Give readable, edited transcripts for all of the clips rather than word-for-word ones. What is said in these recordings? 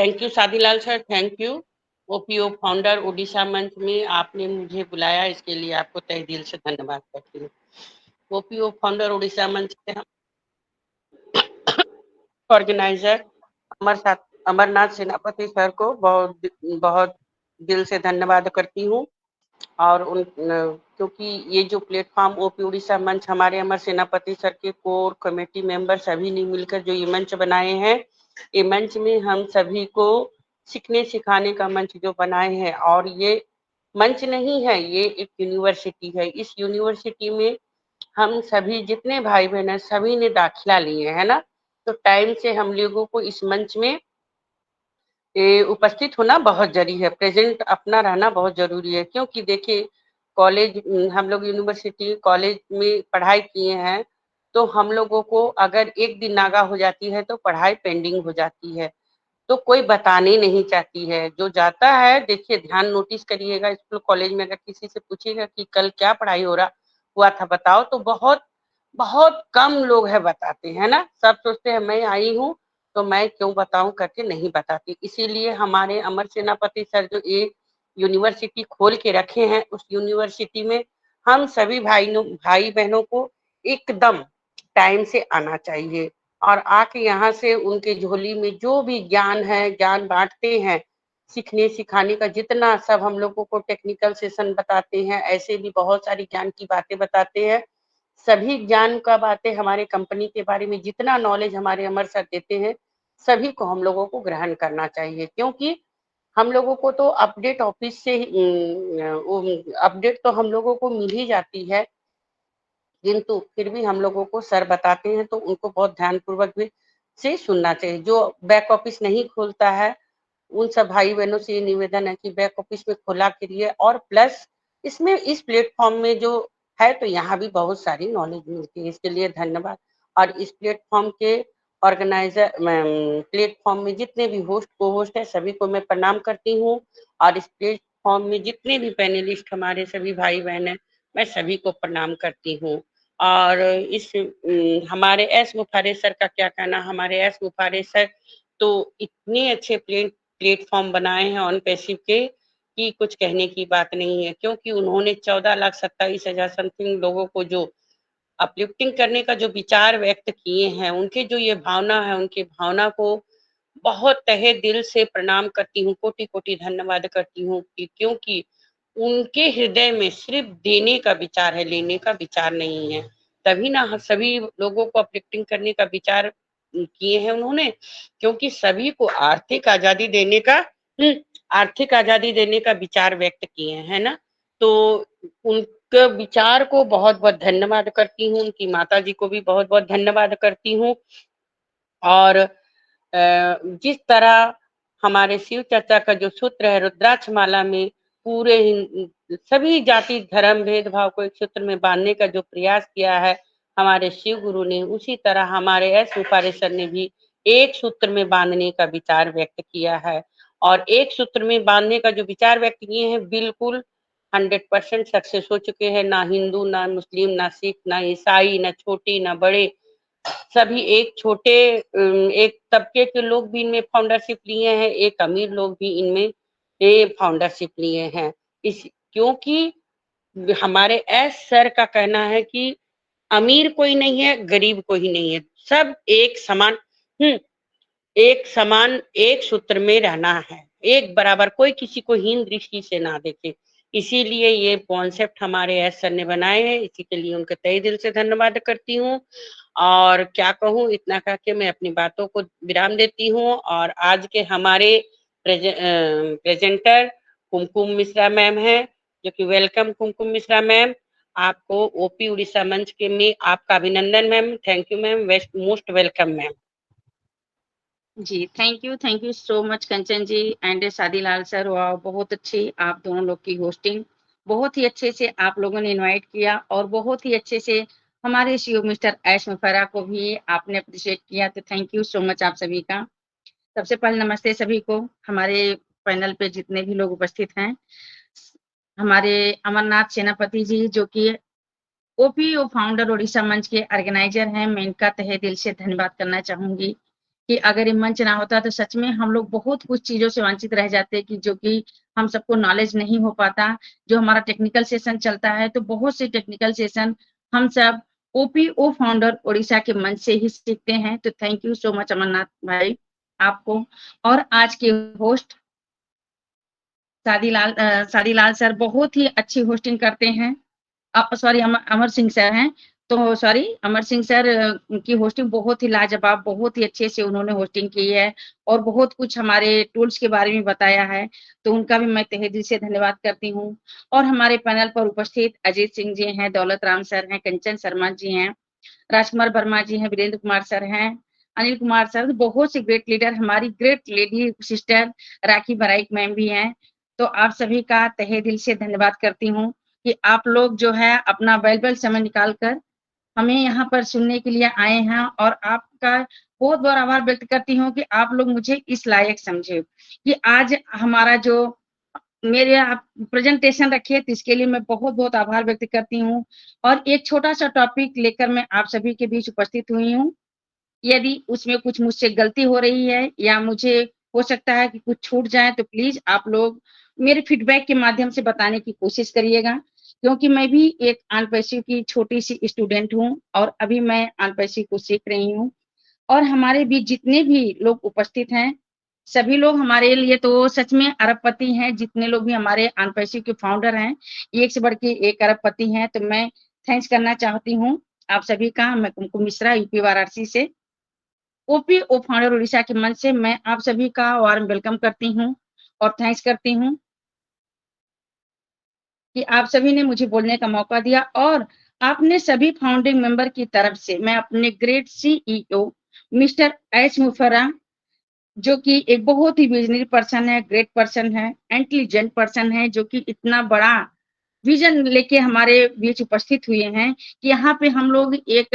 Thank you Sadilal sir, thank you. OPO founder Odisha मंच में आपने मुझे बुलाया, इसके लिए आपको तहे दिल से धन्यवाद करती हूँ। ओपीओ फाउंडर ओडिशा मंच के हम ऑर्गेनाइजर अमरनाथ सेनापति सर को बहुत बहुत दिल से धन्यवाद करती हूँ। और क्योंकि ये जो प्लेटफॉर्म ओपी उड़ीसा मंच हमारे अमर सेनापति सर के कोर कमेटी मेंबर सभी ने मिलकर जो ये मंच बनाए हैं, ये मंच में हम सभी को सीखने सिखाने का मंच जो बनाए हैं, और ये मंच नहीं है, ये एक यूनिवर्सिटी है। इस यूनिवर्सिटी में हम सभी जितने भाई बहन हैं सभी ने दाखिला लिए है ना, तो टाइम से हम लोगों को इस मंच में उपस्थित होना बहुत जरूरी है, प्रेजेंट अपना रहना बहुत जरूरी है। क्योंकि देखिए कॉलेज, हम लोग यूनिवर्सिटी कॉलेज में पढ़ाई किए हैं, तो हम लोगों को अगर एक दिन नागा हो जाती है तो पढ़ाई पेंडिंग हो जाती है, तो कोई बताने नहीं चाहती है। जो जाता है देखिए ध्यान नोटिस करिएगा, स्कूल कॉलेज में अगर किसी से पूछिएगा कि कल क्या पढ़ाई हो रहा हुआ था बताओ, तो बहुत बहुत कम लोग है बताते हैं ना। सब सोचते हैं मैं आई हूँ तो मैं क्यों बताऊं करके नहीं बताती। इसीलिए हमारे अमर सेनापति सर जो ये यूनिवर्सिटी खोल के रखे हैं, उस यूनिवर्सिटी में हम सभी भाई बहनों को एकदम टाइम से आना चाहिए, और आके यहाँ से उनके झोली में जो भी ज्ञान है ज्ञान बांटते हैं। सीखने सिखाने का जितना सब हम लोगों को टेक्निकल सेशन बताते हैं, ऐसे भी बहुत सारी ज्ञान की बातें बताते हैं। सभी ज्ञान का बातें हमारे कंपनी के बारे में जितना नॉलेज हमारे अमर सर देते हैं, सभी को हम लोगों को ग्रहण करना चाहिए। क्योंकि हम लोगों को तो अपडेट ऑफिस से अपडेट तो हम लोगों को मिल ही जाती है, किंतु फिर भी हम लोगों को सर बताते हैं तो उनको बहुत ध्यानपूर्वक भी से सुनना चाहिए। जो बैक ऑफिस नहीं खोलता है, उन सब भाई बहनों से ये निवेदन है कि बैक ऑफिस में खोला करिए, और प्लस इसमें इस प्लेटफॉर्म में जो है तो यहाँ भी बहुत सारी नॉलेज मिलती है, इसके लिए धन्यवाद। और इस प्लेटफॉर्म के ऑर्गेनाइजर प्लेटफॉर्म में जितने भी होस्ट को होस्ट है सभी को मैं प्रणाम करती हूँ, और इस प्लेटफॉर्म में जितने भी पैनलिस्ट हमारे सभी भाई बहन है मैं सभी को प्रणाम करती हूँ। और इस हमारे एस मुफारे सर का क्या कहना, हमारे एस मुफारे सर तो इतने अच्छे प्लेटफॉर्म बनाए हैं ऑन पैसिव के कि कुछ कहने की बात नहीं है। क्योंकि उन्होंने 14,27,000 समथिंग लोगों को जो अपलिफ्टिंग करने का जो विचार व्यक्त किए हैं, उनके जो ये भावना है, उनकी भावना को बहुत तहे दिल से प्रणाम करती हूँ, कोटि कोटि धन्यवाद करती हूँ। क्योंकि उनके हृदय में सिर्फ देने का विचार है, लेने का विचार नहीं है। तभी ना सभी लोगों को अपलिफ्टिंग करने का विचार किए हैं उन्होंने, क्योंकि सभी को आर्थिक आजादी देने का विचार व्यक्त किए हैं ना। तो उनके विचार को बहुत बहुत धन्यवाद करती हूँ, उनकी माता जी को भी बहुत बहुत धन्यवाद करती हूँ। और जिस तरह हमारे शिव चर्चा का जो सूत्र है रुद्राक्ष माला में, पूरे सभी जाति धर्म भेदभाव को एक सूत्र में बांधने का जो प्रयास किया है हमारे शिव गुरु ने, उसी तरह हमारे एस उपारे सर ने भी एक सूत्र में बांधने का विचार व्यक्त किया है। और एक सूत्र में बांधने का जो विचार व्यक्त किए हैं बिल्कुल 100% सक्सेस हो चुके हैं। ना हिंदू, ना मुस्लिम, ना सिख, ना ईसाई, ना छोटे, ना बड़े, सभी एक तबके के लोग भी इनमें फाउंडरशिप लिए हैं, एक अमीर लोग भी इनमें फाउंडरशिप लिए हैं। इस क्योंकि हमारे एस सर का कहना है कि अमीर कोई नहीं है, गरीब कोई नहीं है, सब एक समान, एक समान एक सूत्र में रहना है, एक बराबर, कोई किसी को हीन दृष्टि से ना देखे। इसीलिए ये कॉन्सेप्ट हमारे एस सर ने बनाए हैं, इसी के लिए उनके तहे दिल से धन्यवाद करती हूँ। और क्या कहूँ, इतना कह के मैं अपनी बातों को विराम देती हूँ। और आज के हमारे प्रेजेंटर कुमकुम मिश्रा मैम है, जो कि वेलकम कुमकुम मिश्रा मैम, आपको ओपी उड़ीसा मंच के में आपका अभिनंदन ma'am. Thank you ma'am, most welcome ma'am. जी thank you so much Kanchan ji and Shadilal sir. वाह, बहुत अच्छी आप दोनों लोग की होस्टिंग, बहुत ही अच्छे से आप लोगों ने इनवाइट किया, और बहुत ही अच्छे से हमारे सीईओ मिस्टर ऐश मुफर्रा को भी आपने अप्रिशिएट किया, तो थैंक यू सो मच आप सभी का। सबसे पहले नमस्ते सभी को, हमारे पैनल पे जितने भी लोग उपस्थित हैं। हमारे अमरनाथ सेनापति जी जो कि ओपीओ फाउंडर ओडिशा मंच के ऑर्गेनाइजर हैं, मैं इनका तहे दिल से धन्यवाद करना चाहूंगी कि अगर ये मंच ना होता तो सच में हम लोग बहुत कुछ चीज़ों से वंचित रह जाते कि जो कि हम सबको नॉलेज नहीं हो पाता। जो हमारा टेक्निकल सेशन चलता है तो बहुत से टेक्निकल सेशन हम सब ओपीओ फाउंडर ओडिशा के मंच से ही सीखते हैं। तो thank you so much Amarnath भाई आपको। और आज के होस्ट सादीलाल सर बहुत ही अच्छी होस्टिंग करते हैं। सॉरी अमर सिंह सर हैं। तो सॉरी अमर सिंह सर की होस्टिंग बहुत ही लाजवाब, बहुत ही अच्छे से उन्होंने होस्टिंग की है और बहुत कुछ हमारे टूल्स के बारे में बताया है। तो उनका भी मैं तहे दिल से धन्यवाद करती हूँ। और हमारे पैनल पर उपस्थित अजीत सिंह जी हैं, दौलत राम सर हैं, कंचन शर्मा जी हैं, राजकुमार वर्मा जी हैं, वीरेंद्र कुमार सर हैं, अनिल कुमार सर, बहुत से ग्रेट लीडर, हमारी ग्रेट लेडी सिस्टर राखी बराइक मैम भी हैं। तो आप सभी का तहे दिल से धन्यवाद करती हूँ कि आप लोग जो है अपना वैल्यूएबल समय निकाल कर हमें यहाँ पर सुनने के लिए आए हैं। और आपका बहुत बहुत आभार व्यक्त करती हूँ कि आप लोग मुझे इस लायक समझे कि आज हमारा जो मेरे आप प्रेजेंटेशन रखे तो इसके लिए मैं बहुत बहुत आभार व्यक्त करती हूँ। और एक छोटा सा टॉपिक लेकर मैं आप सभी के बीच उपस्थित हुई हूँ। यदि उसमें कुछ मुझसे गलती हो रही है या मुझे हो सकता है कि कुछ छूट जाए तो प्लीज आप लोग मेरे फीडबैक के माध्यम से बताने की कोशिश करिएगा। क्योंकि मैं भी एक अनपैसिव की छोटी सी स्टूडेंट हूँ और अभी मैं अनपैसिव को सीख रही हूँ। और हमारे बीच जितने भी लोग उपस्थित हैं सभी लोग हमारे लिए तो सच में अरबपति हैं। जितने लोग भी हमारे अनपैसिव के फाउंडर हैं एक से बढ़ के एक अरबपति हैं। तो मैं थैंक्स करना चाहती हूँ आप सभी का। मैं कुमकुम मिश्रा यूपी वाराणसी से ओपीओ फाउंडर उड़ीसा के मंच से मैं आप सभी का वार्म वेलकम करती हूँ और थैंक्स करती हूँ कि आप सभी ने मुझे बोलने का मौका दिया। और आपने सभी फाउंडिंग मेंबर की तरफ से मैं अपने ग्रेट सीईओ मिस्टर एच मुफर्रा जो कि एक बहुत ही विजनरी पर्सन है, ग्रेट पर्सन है, इंटेलिजेंट पर्सन है, जो कि इतना बड़ा विजन लेके हमारे बीच उपस्थित हुए हैं कि यहाँ पे हम लोग एक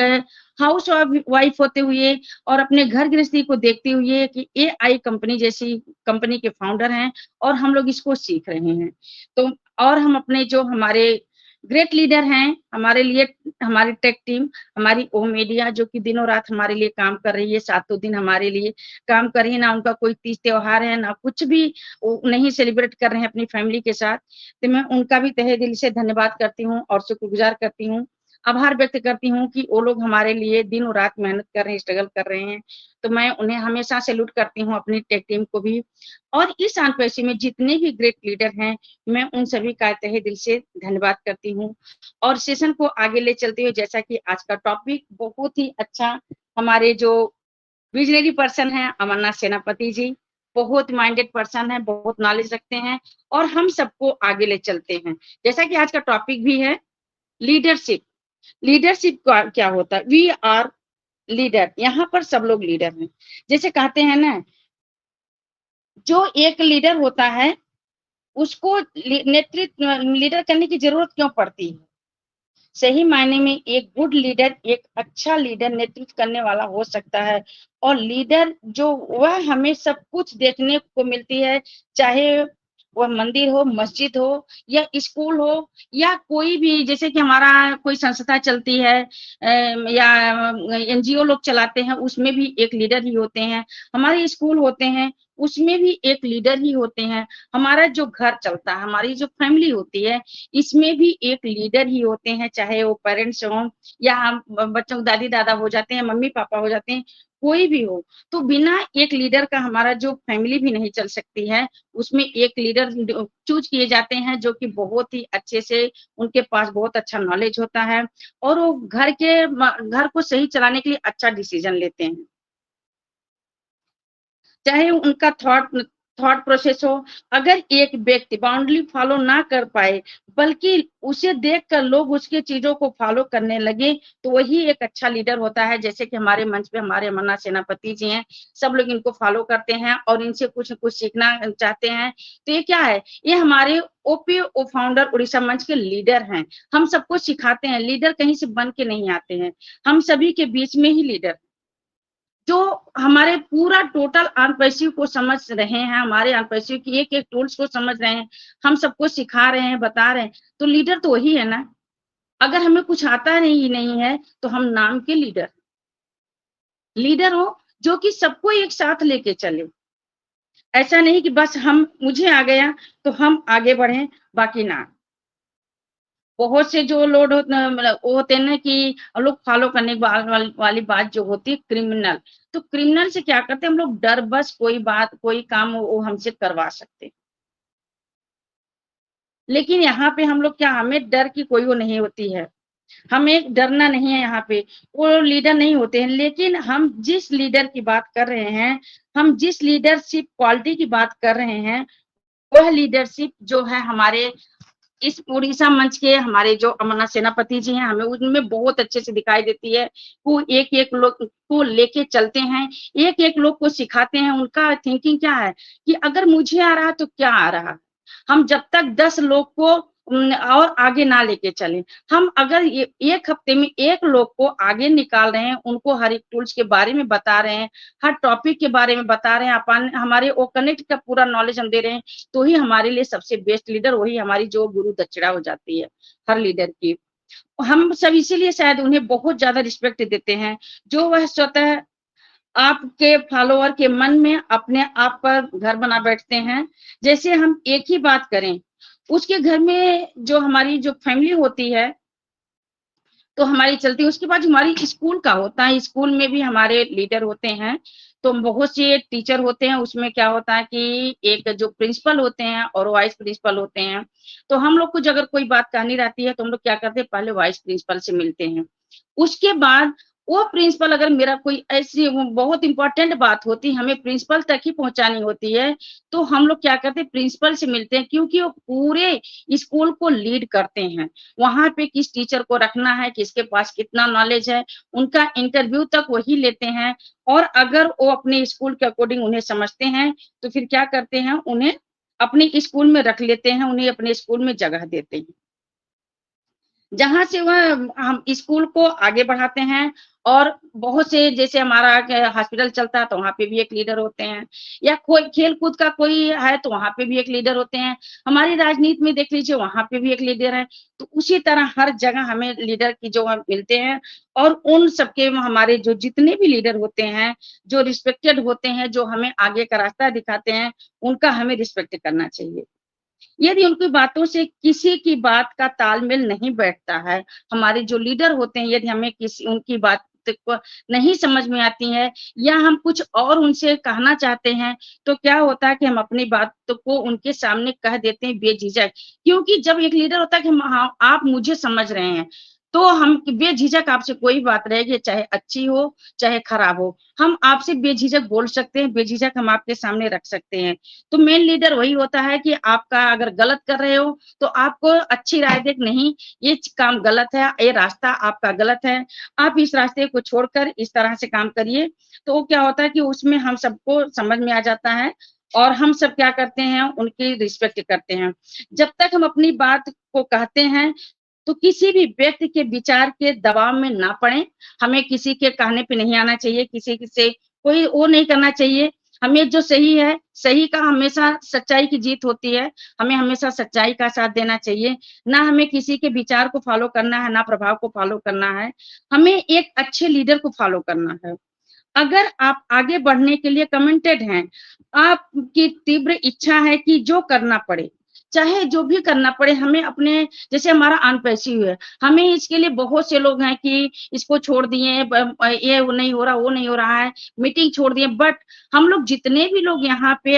हाउस वाइफ होते हुए और अपने घर गृहस्थी को देखते हुए कि एआई कंपनी जैसी कंपनी के फाउंडर हैं और हम लोग इसको सीख रहे हैं। तो और हम अपने जो हमारे ग्रेट लीडर हैं हमारे लिए, हमारी टेक टीम, हमारी ओ मीडिया जो कि दिनों रात हमारे लिए काम कर रही है, सातों दिन हमारे लिए काम कर रही है। ना उनका कोई तीज त्योहार है, ना कुछ भी वो नहीं सेलिब्रेट कर रहे हैं अपनी फैमिली के साथ। तो मैं उनका भी तहे दिल से धन्यवाद करती हूँ और शुक्रगुजार करती हूँ, आभार व्यक्त करती हूँ कि वो लोग हमारे लिए दिनों रात मेहनत कर रहे हैं, स्ट्रगल कर रहे हैं। तो मैं उन्हें हमेशा सैल्यूट करती हूँ, अपनी टेक टीम को भी। और इस अनपैसी में जितने भी ग्रेट लीडर हैं मैं उन सभी का तहे दिल से धन्यवाद करती हूँ। और सेशन को आगे ले चलते हुए जैसा कि आज का टॉपिक बहुत ही अच्छा, हमारे जो विजनरी पर्सन है अमरनाथ सेनापति जी, बहुत माइंडेड पर्सन है, बहुत नॉलेज रखते हैं और हम सबको आगे ले चलते हैं। जैसा कि आज का टॉपिक भी है लीडरशिप। लीडरशिप क्या होता है? वी आर लीडर, यहाँ पर सब लोग लीडर हैं। जैसे कहते हैं ना, जो एक लीडर होता है उसको नेतृत्व लीडर करने की जरूरत क्यों पड़ती है? सही मायने में एक गुड लीडर, एक अच्छा लीडर नेतृत्व करने वाला हो सकता है। और लीडर जो वह हमें सब कुछ देखने को मिलती है, चाहे वह मंदिर हो, मस्जिद हो या स्कूल हो या कोई भी, जैसे कि हमारा कोई संस्था चलती है या एनजीओ लोग चलाते हैं, उसमें भी एक लीडर ही होते हैं। हमारे स्कूल होते हैं उसमें भी एक लीडर ही होते हैं। हमारा जो घर चलता है, हमारी जो फैमिली होती है, इसमें भी एक लीडर ही होते हैं, चाहे वो पेरेंट्स हों या हम बच्चों के दादी दादा हो जाते हैं, मम्मी पापा हो जाते हैं, कोई भी हो। तो बिना एक लीडर का हमारा जो फैमिली भी नहीं चल सकती है। उसमें एक लीडर चूज किए जाते हैं जो कि बहुत ही अच्छे से, उनके पास बहुत अच्छा नॉलेज होता है और वो घर को सही चलाने के लिए अच्छा डिसीजन लेते हैं। चाहे उनका थॉट प्रोसेस हो। अगर एक व्यक्ति बाउंड्री फॉलो ना कर पाए बल्कि उसे देखकर लोग उसके चीजों को फॉलो करने लगे तो वही एक अच्छा लीडर होता है। जैसे कि हमारे मंच पे हमारे अमरनाथ सेनापति जी हैं, सब लोग इनको फॉलो करते हैं और इनसे कुछ न कुछ सीखना चाहते हैं। तो ये क्या है? ये हमारे ओपीओ फाउंडर उड़ीसा मंच के लीडर हैं। हम सबको सिखाते हैं, लीडर कहीं से बन के नहीं आते हैं, हम सभी के बीच में ही लीडर जो हमारे पूरा टोटल अनपैसिव को समझ रहे हैं, हमारे अनपैसिव की एक एक टूल्स को समझ रहे हैं, हम सबको सिखा रहे हैं, बता रहे हैं। तो लीडर तो वही है ना। अगर हमें कुछ आता नहीं है तो हम नाम के लीडर लीडर हो जो कि सबको एक साथ लेके चले। ऐसा नहीं कि बस हम मुझे आ गया तो हम आगे बढ़े, बाकी ना। बहुत से जो लोग मतलब वो होते हैं ना कि लोग फॉलो करने वाली बात जो होती है क्रिमिनल, तो क्रिमिनल से क्या करते हैं हम लोग, डर बस कोई बात कोई काम वो हमसे करवा सकते हैं। लेकिन यहाँ पे हम लोग क्या, हमें डर की कोई वो नहीं होती है, हमें डरना नहीं है यहाँ पे, वो लीडर नहीं होते हैं। लेकिन हम जिस लीडर की बात कर रहे हैं, हम जिस लीडरशिप क्वालिटी की बात कर रहे हैं, वह लीडरशिप जो है हमारे इस उड़ीसा मंच के हमारे जो अमरनाथ सेनापति जी हैं, हमें उनमें बहुत अच्छे से दिखाई देती है। वो एक-एक लोग को लेके चलते हैं, एक-एक लोग को सिखाते हैं। उनका थिंकिंग क्या है कि अगर मुझे आ रहा तो क्या आ रहा? हम जब तक 10 लोग को और आगे ना लेके चलें। हम अगर ये 1 हफ्ते में 1 लोग को आगे निकाल रहे हैं, उनको हर एक टूल्स के बारे में बता रहे हैं, हर टॉपिक के बारे में बता रहे हैं, अपन हमारे वो कनेक्ट का पूरा नॉलेज हम दे रहे हैं, तो ही हमारे लिए सबसे बेस्ट लीडर वही हमारी जो गुरु दक्षिणा हो जाती है, हर लीडर की। हम सब इसीलिए शायद उन्हें बहुत ज़्यादा रिस्पेक्ट देते हैं, जो वह स्वतः आपके फॉलोवर के मन में अपने आप पर घर बना बैठते हैं। जैसे हम एक ही बात करें, उसके घर में जो हमारी जो फैमिली होती है, तो हमारी चलती है। उसके बाद हमारी स्कूल का होता है, स्कूल में भी हमारे लीडर होते हैं, तो बहुत से टीचर होते हैं। उसमें क्या होता है कि एक जो प्रिंसिपल होते हैं और वाइस प्रिंसिपल होते हैं, तो हम लोग को जो अगर कोई बात कहनी रहती है, तो हम लोग क्या करते हैं, पहले वाइस प्रिंसिपल से मिलते हैं। उसके बाद वो प्रिंसिपल अगर मेरा कोई ऐसी बहुत इंपॉर्टेंट बात होती है, हमें प्रिंसिपल तक ही पहुँचानी होती है, तो हम लोग क्या करते हैं, प्रिंसिपल से मिलते हैं, क्योंकि वो पूरे स्कूल को लीड करते हैं। वहाँ पे किस टीचर को रखना है, किसके पास कितना नॉलेज है, उनका इंटरव्यू तक वही लेते हैं। और अगर वो अपने स्कूल के अकॉर्डिंग उन्हें समझते हैं, तो फिर क्या करते हैं, उन्हें अपने स्कूल में रख लेते हैं, उन्हें अपने स्कूल में जगह देते हैं। जहाँ से वह हम स्कूल को आगे बढ़ाते हैं। और बहुत से जैसे हमारा हॉस्पिटल चलता है, तो वहाँ पे भी एक लीडर होते हैं, या कोई खेल-कूद का कोई है, तो वहाँ पे भी एक लीडर होते हैं। हमारी राजनीति में देख लीजिए, वहाँ पे भी एक लीडर है। तो उसी तरह हर जगह हमें लीडर की जो मिलते हैं, और उन सबके हमारे जो जितने भी लीडर होते हैं, जो रिस्पेक्टेड होते हैं, जो हमें आगे का रास्ता दिखाते हैं, उनका हमें रिस्पेक्ट करना चाहिए। यदि उनकी बातों से किसी की बात का तालमेल नहीं बैठता है, हमारे जो लीडर होते हैं, यदि हमें किसी उनकी बात को नहीं समझ में आती है, या हम कुछ और उनसे कहना चाहते हैं, तो क्या होता है कि हम अपनी बात को उनके सामने कह देते हैं बेझिझक। क्योंकि जब एक लीडर होता है कि हाँ, आप मुझे समझ रहे हैं, तो हम बेझिझक आपसे कोई बात रहेगी, चाहे अच्छी हो, चाहे खराब हो, हम आपसे बेझिझक बोल सकते हैं, बेझिझक हम आपके सामने रख सकते हैं। तो मेन लीडर वही होता है कि आपका अगर गलत कर रहे हो, तो आपको अच्छी राय दे, नहीं ये काम गलत है, ये रास्ता आपका गलत है, आप इस रास्ते को छोड़कर इस तरह से काम करिए। तो वो क्या होता है कि उसमें हम सबको समझ में आ जाता है, और हम सब क्या करते हैं, उनकी रिस्पेक्ट करते हैं। जब तक हम अपनी बात को कहते हैं, तो किसी भी व्यक्ति के विचार के दबाव में ना पड़े। हमें किसी के कहने पे नहीं आना चाहिए, किसी से कोई वो नहीं करना चाहिए। हमें जो सही है, सही का हमेशा सच्चाई की जीत होती है। हमें हमेशा सच्चाई का साथ देना चाहिए। ना हमें किसी के विचार को फ़ॉलो करना है, ना प्रभाव को फ़ॉलो करना है। हमें एक अच्छे लीडर को फ़ॉलो करना है। अगर आप आगे बढ़ने के लिए कमिटेड हैं, आपकी तीव्र इच्छा है कि जो करना पड़े, चाहे जो भी करना पड़े, हमें अपने जैसे हमारा अनपेसिव है, हमें इसके लिए बहुत से लोग हैं कि इसको छोड़ दिए, ये वो नहीं हो रहा, वो नहीं हो रहा है, मीटिंग छोड़ दिए। बट हम लोग जितने भी लोग यहाँ पे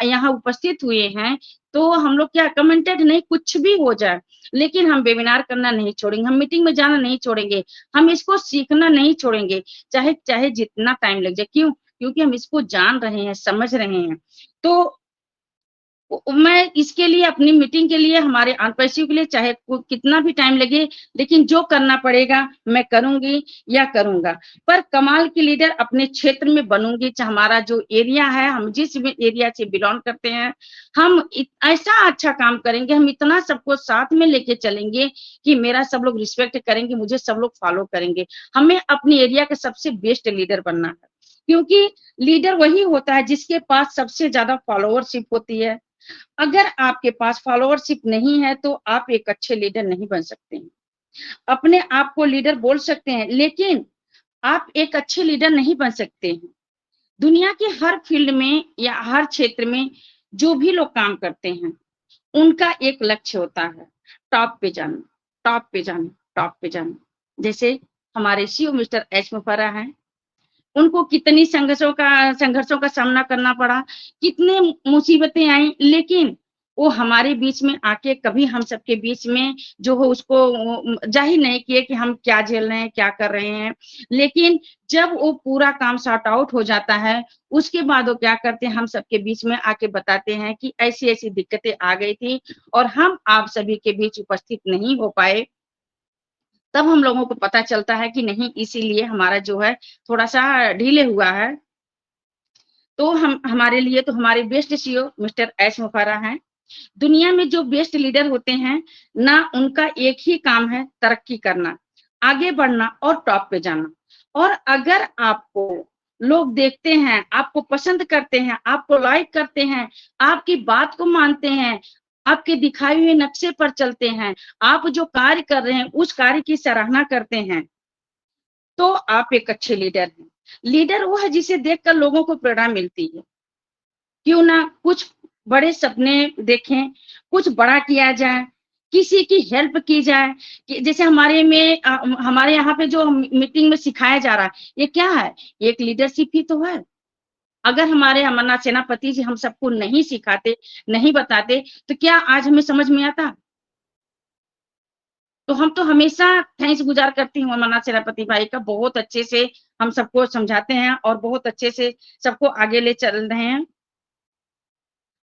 यहाँ उपस्थित हुए हैं, तो हम लोग क्या कमिटेड नहीं, कुछ भी हो जाए, लेकिन हम वेबिनार करना नहीं छोड़ेंगे, हम मीटिंग में जाना नहीं छोड़ेंगे, हम इसको सीखना नहीं छोड़ेंगे। चाहे चाहे जितना टाइम लग जाए। क्यों? क्योंकि हम इसको जान रहे हैं, समझ रहे हैं। तो मैं इसके लिए अपनी मीटिंग के लिए, हमारे अनपैसिव के लिए चाहे कितना भी टाइम लगे, लेकिन जो करना पड़ेगा मैं करूँगी या करूँगा। पर कमाल की लीडर अपने क्षेत्र में बनूँगी, चाहे हमारा जो एरिया है, हम जिस भी एरिया से बिलॉन्ग करते हैं, हम ऐसा अच्छा काम करेंगे, हम इतना सबको साथ में लेके चलेंगे कि मेरा सब लोग रिस्पेक्ट करेंगे, मुझे सब लोग फॉलो करेंगे। हमें अपनी एरिया के सबसे बेस्ट लीडर बनना है, क्योंकि लीडर वही होता है जिसके पास सबसे ज़्यादा फॉलोवरशिप होती है। अगर आपके पास फॉलोवरशिप नहीं है, तो आप एक अच्छे लीडर नहीं बन सकते हैं। अपने आप को लीडर बोल सकते हैं, लेकिन आप एक अच्छे लीडर नहीं बन सकते हैं। दुनिया के हर फील्ड में या हर क्षेत्र में जो भी लोग काम करते हैं, उनका एक लक्ष्य होता है, टॉप पे जाना, टॉप पे जाना, टॉप पे जाना। जैसे हमारे सीईओ मिस्टर एच मुफर्रा हैं, उनको कितनी संघर्षों का सामना करना पड़ा, कितने मुसीबतें आई, लेकिन वो हमारे बीच में आके कभी हम सबके बीच में जो हो उसको ज़ाहिर नहीं किए कि हम क्या झेल रहे हैं, क्या कर रहे हैं। लेकिन जब वो पूरा काम सॉर्ट आउट हो जाता है, उसके बाद वो क्या करते हैं, हम सबके बीच में आके बताते हैं कि ऐसी-ऐसी दिक्कतें आ गई थी और हम आप सभी के बीच उपस्थित नहीं हो पाए। तब हम लोगों को पता चलता है कि नहीं, इसीलिए हमारा जो है थोड़ा-सा डिले हुआ है। तो हम हमारे लिए तो हमारे बेस्ट सीईओ मिस्टर एस मुफर्रा हैं। दुनिया में जो बेस्ट लीडर होते हैं ना, उनका एक ही काम है, तरक्की करना, आगे बढ़ना और टॉप पे जाना। और अगर आपको लोग देखते हैं, आपको पसंद करते हैं, आपको लाइक करते हैं, आपकी बात को मानते हैं, आपके दिखाए हुए नक्शे पर चलते हैं, आप जो कार्य कर रहे हैं उस कार्य की सराहना करते हैं, तो आप एक अच्छे लीडर हैं। लीडर वो है जिसे देखकर लोगों को प्रेरणा मिलती है। क्यों ना कुछ बड़े सपने देखें, कुछ बड़ा किया जाए, किसी की हेल्प की जाए। कि जैसे हमारे यहाँ पे जो मीटिंग में सिखाया जा रहा है, ये क्या है? एक लीडरशिप ही तो है। अगर हमारे अमरनाथ सेनापति जी हम सबको नहीं सिखाते, नहीं बताते, तो क्या आज हमें समझ में आता? तो हम तो हमेशा थैंक्स गुज़ार करती हूँ अमरनाथ सेनापति भाई का, बहुत अच्छे से हम सबको समझाते हैं और बहुत अच्छे से सबको आगे ले चल रहे हैं।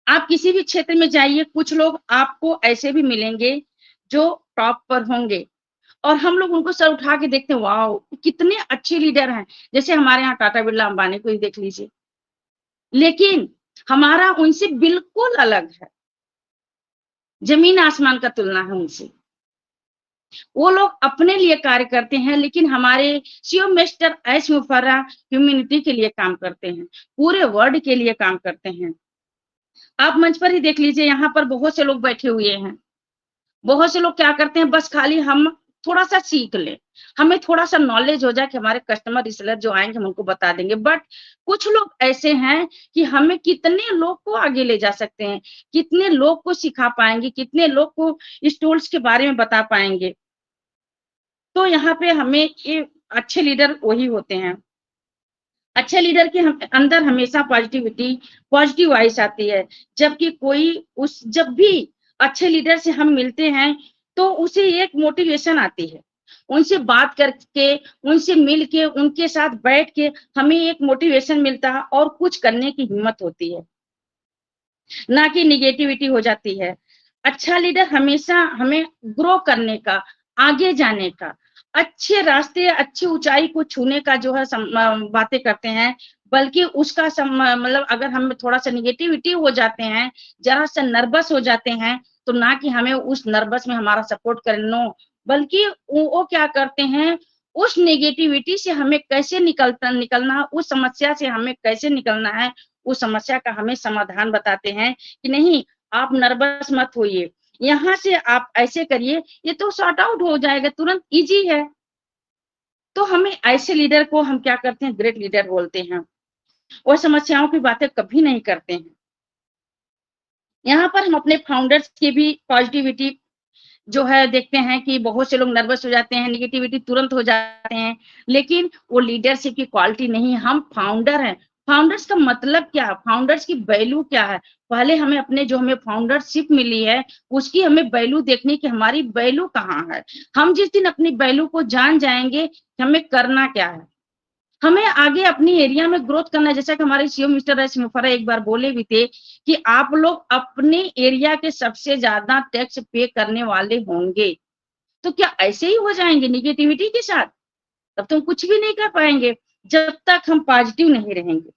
आप किसी भी क्षेत्र में जाइए, कुछ लोग आपको ऐसे भी मिलेंगे जो टॉप पर होंगे और हम लोग उनको सर उठा के देखते हैं, वाओ! कितने अच्छे लीडर हैं। जैसे हमारे यहाँ टाटा, बिरला, अंबानी को ही देख लीजिए। लेकिन हमारा उनसे बिल्कुल अलग है, ज़मीन-आसमान का तुलना है उनसे। वो लोग अपने लिए कार्य करते हैं, लेकिन हमारे सीईओ मिस्टर एस मुफर्रा ह्यूमैनिटी के लिए काम करते हैं, पूरे वर्ल्ड के लिए काम करते हैं। आप मंच पर ही देख लीजिए, यहाँ पर बहुत से लोग बैठे हुए हैं। बहुत से लोग क्या करते हैं, बस खाली हम थोड़ा-सा सीख लें, हमें थोड़ा-सा नॉलेज हो जाए कि हमारे कस्टमर रीसेलर जो आएँगे हम उनको बता देंगे। बट कुछ लोग ऐसे हैं कि हमें कितने लोग को आगे ले जा सकते हैं, कितने लोग को सिखा पाएँगे, कितने लोग को इस टूल्स के बारे में बता पाएँगे। तो यहाँ पे हमें ये अच्छे लीडर वही होते हैं। अच्छे लीडर के हम अंदर हमेशा पॉजिटिविटी, पॉजिटिव वाइब्स आती है। जबकि कोई उस जब भी अच्छे लीडर से हम मिलते हैं, तो उसे एक मोटिवेशन आती है। उनसे बात करके, उनसे मिल के, उनके साथ बैठ के हमें एक मोटिवेशन मिलता है और कुछ करने की हिम्मत होती है, ना कि नेगेटिविटी हो जाती है। अच्छा लीडर हमेशा हमें ग्रो करने का, आगे जाने का, अच्छे रास्ते, अच्छी ऊँचाई को छूने का जो है बातें करते हैं, बल्कि उसका मतलब अगर हम थोड़ा-सा नेगेटिविटी हो जाते हैं, ज़रा-सा नर्वस हो जाते हैं, तो ना कि हमें उस नर्वस में हमारा सपोर्ट करें, नो, बल्कि वो क्या करते हैं, उस नेगेटिविटी से हमें कैसे निकलना है, उस समस्या से हमें कैसे निकलना है, उस समस्या का हमें समाधान बताते हैं कि नहीं, आप नर्वस मत होइए, यहाँ से आप ऐसे करिए, ये तो सॉर्ट आउट हो जाएगा, तुरंत ईज़ी है। तो हमें ऐसे लीडर को हम क्या करते हैं, ग्रेट लीडर बोलते हैं। वो समस्याओं की बातें कभी नहीं करते हैं। यहाँ पर हम अपने फाउंडर्स की भी पॉजिटिविटी जो है देखते हैं कि बहुत से लोग नर्वस हो जाते हैं, नेगेटिविटी तुरंत हो जाते हैं, लेकिन वो लीडरशिप की क्वालिटी नहीं, हम फाउंडर हैं। फाउंडर्स का मतलब क्या है? फाउंडर्स की वैल्यू क्या है? पहले हमें अपने जो हमें फाउंडरशिप मिली है, उसकी हमें वैल्यू देखनी कि हमारी वैल्यू कहाँ है? हम जिस दिन अपनी वैल्यू को जान जाएँगे, कि हमें करना क्या है? हमें आगे अपनी एरिया में ग्रोथ करना है, जैसा कि हमारे सीईओ मिस्टर एस मुफर्रा एक बार बोले भी थे कि आप लोग अपने एरिया के सबसे ज़्यादा टैक्स पे करने वाले होंगे। तो क्या ऐसे ही हो जाएँगे नेगेटिविटी के साथ? तब तो हम कुछ भी नहीं कर पाएँगे, जब तक हम पॉजिटिव नहीं रहेंगे।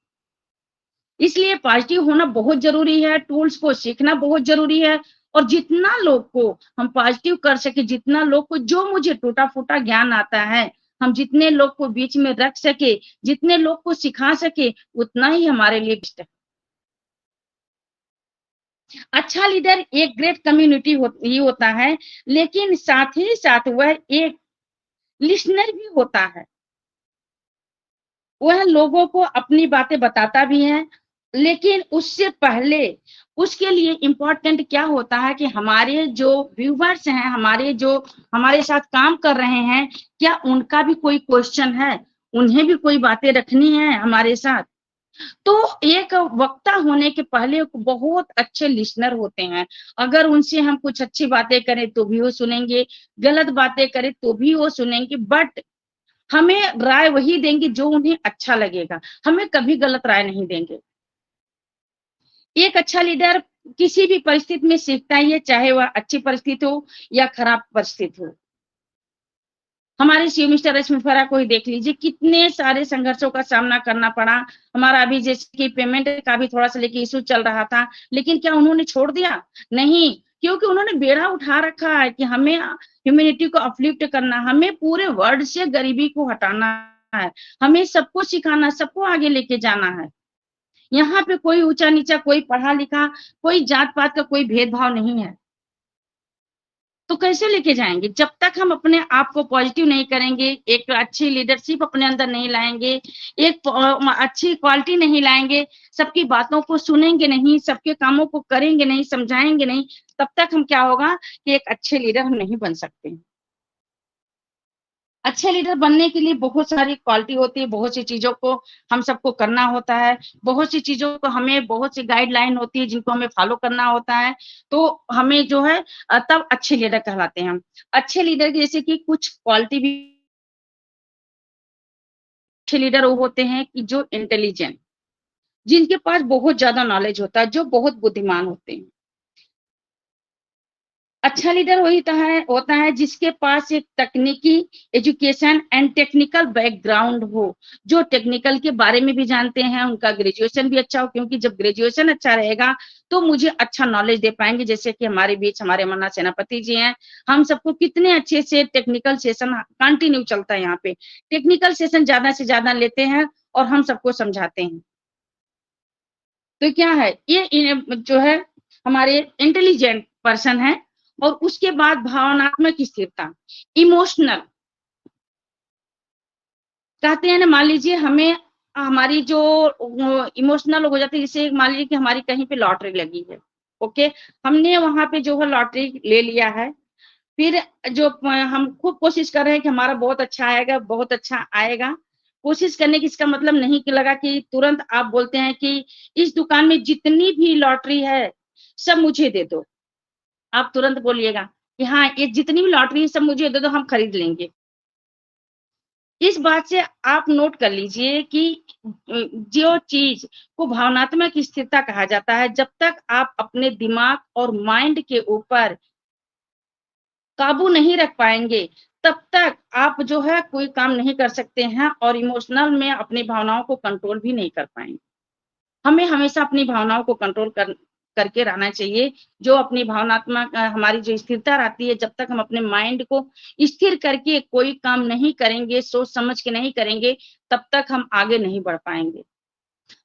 इसलिए पॉजिटिव होना बहुत ज़रूरी है, टूल्स को सीखना बहुत ज़रूरी है और जितना लोग को हम पॉजिटिव कर सके, जितना लोग को जो मुझे टूटा-फूटा ज्ञान आता है, हम जितने लोग को बीच में रख सके, जितने लोग को सिखा सके, उतना ही हमारे लिए बेस्ट है। अच्छा लीडर एक ग्रेट कम्युनिटी ही होता है, लेकिन साथ ही साथ वह एक लिस्टनर भी होता है। वह लोगों को अपनी बातें बताता भी है, लेकिन उससे पहले उसके लिए इम्पोर्टेंट क्या होता है कि हमारे जो व्यूवर्स हैं, हमारे जो हमारे साथ काम कर रहे हैं, क्या उनका भी कोई क्वेश्चन है, उन्हें भी कोई बातें रखनी है हमारे साथ। तो एक वक्ता होने के पहले बहुत अच्छे लिसनर होते हैं। अगर उनसे हम कुछ अच्छी बातें करें तो भी वो सुनेंगे, गलत बातें करें तो भी वो सुनेंगे, बट हमें राय वही देंगे जो उन्हें अच्छा लगेगा, हमें कभी गलत राय नहीं देंगे। एक अच्छा लीडर किसी भी परिस्थिति में सीखता ही है, चाहे वह अच्छी परिस्थिति हो या खराब परिस्थिति हो। हमारे शिव मिस्टर रश्मि फरा को ही देख लीजिए, कितने सारे संघर्षों का सामना करना पड़ा। हमारा अभी जैसे कि पेमेंट का भी थोड़ा सा लेके इशू चल रहा था, लेकिन क्या उन्होंने छोड़ दिया? नहीं, क्योंकि उन्होंने बेड़ा उठा रखा है कि हमें ह्यूमैनिटी को अपलिफ्ट करना, हमें पूरे वर्ल्ड से गरीबी को हटाना है, हमें सबको सिखाना, सबको आगे लेके जाना है। यहाँ पे कोई ऊंचा नीचा, कोई पढ़ा लिखा, कोई जात पात का कोई भेदभाव नहीं है। तो कैसे लेके जाएंगे जब तक हम अपने आप को पॉजिटिव नहीं करेंगे, एक अच्छी लीडरशिप अपने अंदर नहीं लाएंगे, एक अच्छी क्वालिटी नहीं लाएंगे, सबकी बातों को सुनेंगे नहीं, सबके कामों को करेंगे नहीं, समझाएंगे नहीं, तब तक हम क्या होगा कि एक अच्छे लीडर हम नहीं बन सकते। अच्छे लीडर बनने के लिए बहुत सारी क्वालिटी होती है, बहुत सी चीजों को हम सबको करना होता है, बहुत सी चीजों को हमें, बहुत सी गाइडलाइन होती है जिनको हमें फॉलो करना होता है। तो हमें जो है तब अच्छे लीडर कहलाते हैं हम। अच्छे लीडर की जैसे कि कुछ क्वालिटी भी, अच्छे लीडर वो होते हैं कि जो इंटेलिजेंट, जिनके पास बहुत ज्यादा नॉलेज होता है, जो बहुत बुद्धिमान होते हैं। अच्छा लीडर वही होता है जिसके पास एक तकनीकी एजुकेशन एंड टेक्निकल बैकग्राउंड हो, जो टेक्निकल के बारे में भी जानते हैं, उनका ग्रेजुएशन भी अच्छा हो, क्योंकि जब ग्रेजुएशन अच्छा रहेगा तो मुझे अच्छा नॉलेज दे पाएंगे। जैसे कि हमारे बीच हमारे अमरनाथ सेनापति जी हैं, हम सबको कितने अच्छे से टेक्निकल सेशन कंटिन्यू चलता है, यहाँ पे टेक्निकल सेशन ज्यादा से ज्यादा लेते हैं और हम सबको समझाते हैं। तो क्या है ये जो है हमारे इंटेलिजेंट पर्सन है। और उसके बाद भावनात्मक स्थिरता, इमोशनल, कहते हैं ना, मान लीजिए हमें हमारी जो इमोशनल हो जाती है, जैसे मान लीजिए कि हमारी कहीं पे लॉटरी लगी है, ओके, हमने वहां पे जो है लॉटरी ले लिया है, फिर जो हम खूब कोशिश कर रहे हैं कि हमारा बहुत अच्छा आएगा, बहुत अच्छा आएगा। कोशिश करने की इसका मतलब नहीं कि लगा कि तुरंत आप बोलते हैं कि इस दुकान में जितनी भी लॉटरी है सब मुझे दे दो। आप तुरंत बोलिएगा कि हाँ, ये जितनी भी लॉटरी है सब मुझे दे दो, हम खरीद लेंगे। इस बात से आप नोट कर लीजिए कि जो चीज को भावनात्मक स्थिरता कहा जाता है, जब तक आप अपने दिमाग और माइंड के ऊपर काबू नहीं रख पाएंगे, तब तक आप जो है कोई काम नहीं कर सकते हैं और इमोशनल में अपनी भावनाओं को कंट्रोल भी नहीं कर पाएंगे। हमें हमेशा अपनी भावनाओं को कंट्रोल करके रहना चाहिए। जो अपनी भावनात्मक हमारी जो स्थिरता रहती है, जब तक हम अपने माइंड को स्थिर करके कोई काम नहीं करेंगे, सोच समझ के नहीं करेंगे, तब तक हम आगे नहीं बढ़ पाएंगे।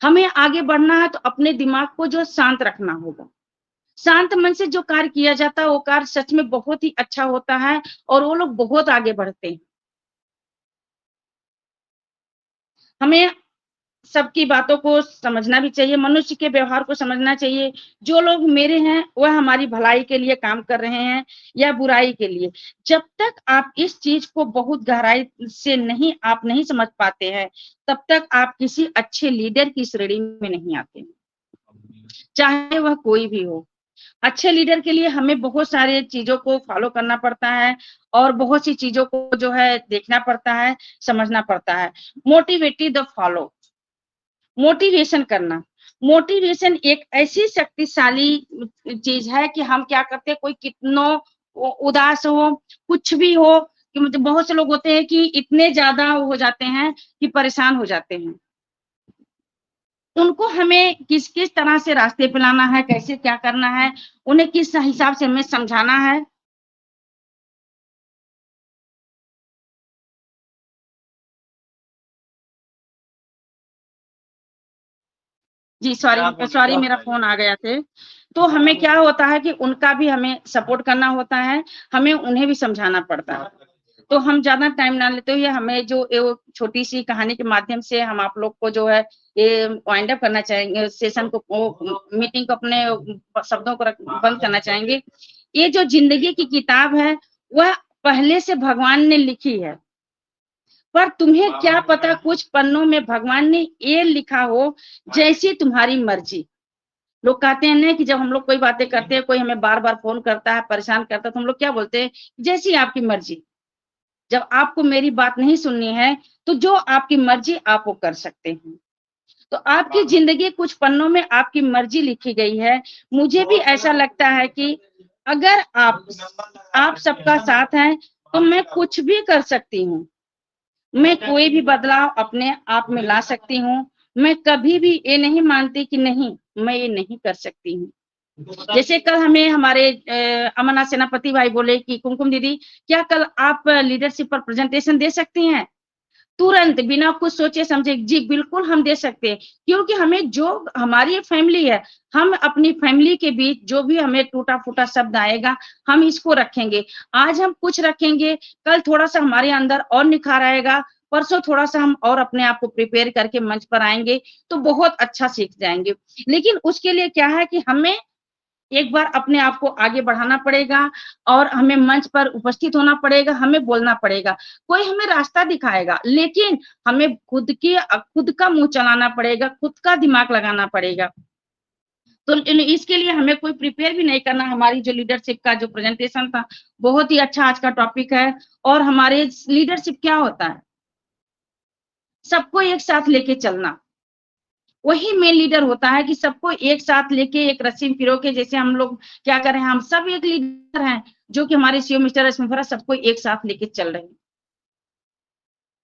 हमें आगे बढ़ना है तो अपने दिमाग को जो शांत रखना होगा। शांत मन से जो कार्य किया जाता है वो कार्य सच में बहुत ही अच्छा होता है और वो लोग बहुत आगे बढ़ते हैं। हमें सबकी बातों को समझना भी चाहिए, मनुष्य के व्यवहार को समझना चाहिए। जो लोग मेरे हैं वह हमारी भलाई के लिए काम कर रहे हैं या बुराई के लिए। जब तक आप इस चीज को बहुत गहराई से नहीं समझ पाते हैं, तब तक आप किसी अच्छे लीडर की श्रेणी में नहीं आते हैं, चाहे वह कोई भी हो। अच्छे लीडर के लिए हमें बहुत सारे चीजों को फॉलो करना पड़ता है और बहुत सी चीजों को जो है देखना पड़ता है, समझना पड़ता है। मोटिवेटेड द फॉलो, मोटिवेशन करना। मोटिवेशन एक ऐसी शक्तिशाली चीज है कि हम क्या करते हैं, कोई कितनो उदास हो, कुछ भी हो, कि मतलब बहुत से लोग होते हैं कि इतने ज्यादा हो जाते हैं कि परेशान हो जाते हैं। उनको हमें किस किस तरह से रास्ते पे लाना है, कैसे क्या करना है, उन्हें किस हिसाब से हमें समझाना है। जी सॉरी मेरा फोन आ गया थे। तो हमें क्या होता है कि उनका भी हमें सपोर्ट करना होता है, हमें उन्हें भी समझाना पड़ता है। तो हम ज्यादा टाइम ना लेते हुए हमें जो छोटी सी कहानी के माध्यम से हम आप लोग को जो है ये वाइंड अप करना चाहेंगे, सेशन को, मीटिंग को अपने शब्दों को बंद करना चाहेंगे। ये जो जिंदगी की किताब है वह पहले से भगवान ने लिखी है, पर तुम्हें क्या पता कुछ पन्नों में भगवान ने ये लिखा हो जैसी तुम्हारी मर्जी। लोग कहते हैं ना कि जब हम लोग कोई बातें करते हैं, कोई हमें बार बार फोन करता है, परेशान करता है, तो हम लोग क्या बोलते हैं, जैसी आपकी मर्जी। जब आपको मेरी बात नहीं सुननी है तो जो आपकी मर्जी आप वो कर सकते हैं। तो आपकी जिंदगी कुछ पन्नों में आपकी मर्जी लिखी गई है। मुझे भी ऐसा लगता है कि अगर आप सबका साथ है तो मैं कुछ भी कर सकती हूँ, मैं कोई भी बदलाव अपने आप में ला सकती हूँ। मैं कभी भी ये नहीं मानती कि नहीं मैं ये नहीं कर सकती हूँ। जैसे कल हमें हमारे अमरनाथ सेनापति भाई बोले कि कुमकुम दीदी क्या कल आप लीडरशिप पर प्रेजेंटेशन दे सकती हैं, तुरंत बिना कुछ सोचे समझे जी बिल्कुल हम दे सकते हैं। क्योंकि हमें जो हमारी फैमिली है, हम अपनी फैमिली के बीच जो भी हमें टूटा फूटा शब्द आएगा हम इसको रखेंगे। आज हम कुछ रखेंगे, कल थोड़ा सा हमारे अंदर और निखार आएगा, परसों थोड़ा सा हम और अपने आप को प्रिपेयर करके मंच पर आएंगे तो बहुत अच्छा सीख जाएंगे। लेकिन उसके लिए क्या है कि हमें एक बार अपने आप को आगे बढ़ाना पड़ेगा और हमें मंच पर उपस्थित होना पड़ेगा, हमें बोलना पड़ेगा। कोई हमें रास्ता दिखाएगा लेकिन हमें खुद का मुंह चलाना पड़ेगा, खुद का दिमाग लगाना पड़ेगा। तो इसके लिए हमें कोई प्रिपेयर भी नहीं करना। हमारी जो लीडरशिप का जो प्रेजेंटेशन था बहुत ही अच्छा आज का टॉपिक है। और हमारे लीडरशिप क्या होता है, सबको एक साथ लेके चलना, वही मेन लीडर होता है कि सबको एक साथ लेके एक रस्सी में पिरो के, जैसे हम लोग क्या कर रहे हैं, हम सब एक लीडर हैं जो कि हमारे सीईओ मिस्टर रश्मिभरा सबको एक साथ लेके चल रहे हैं।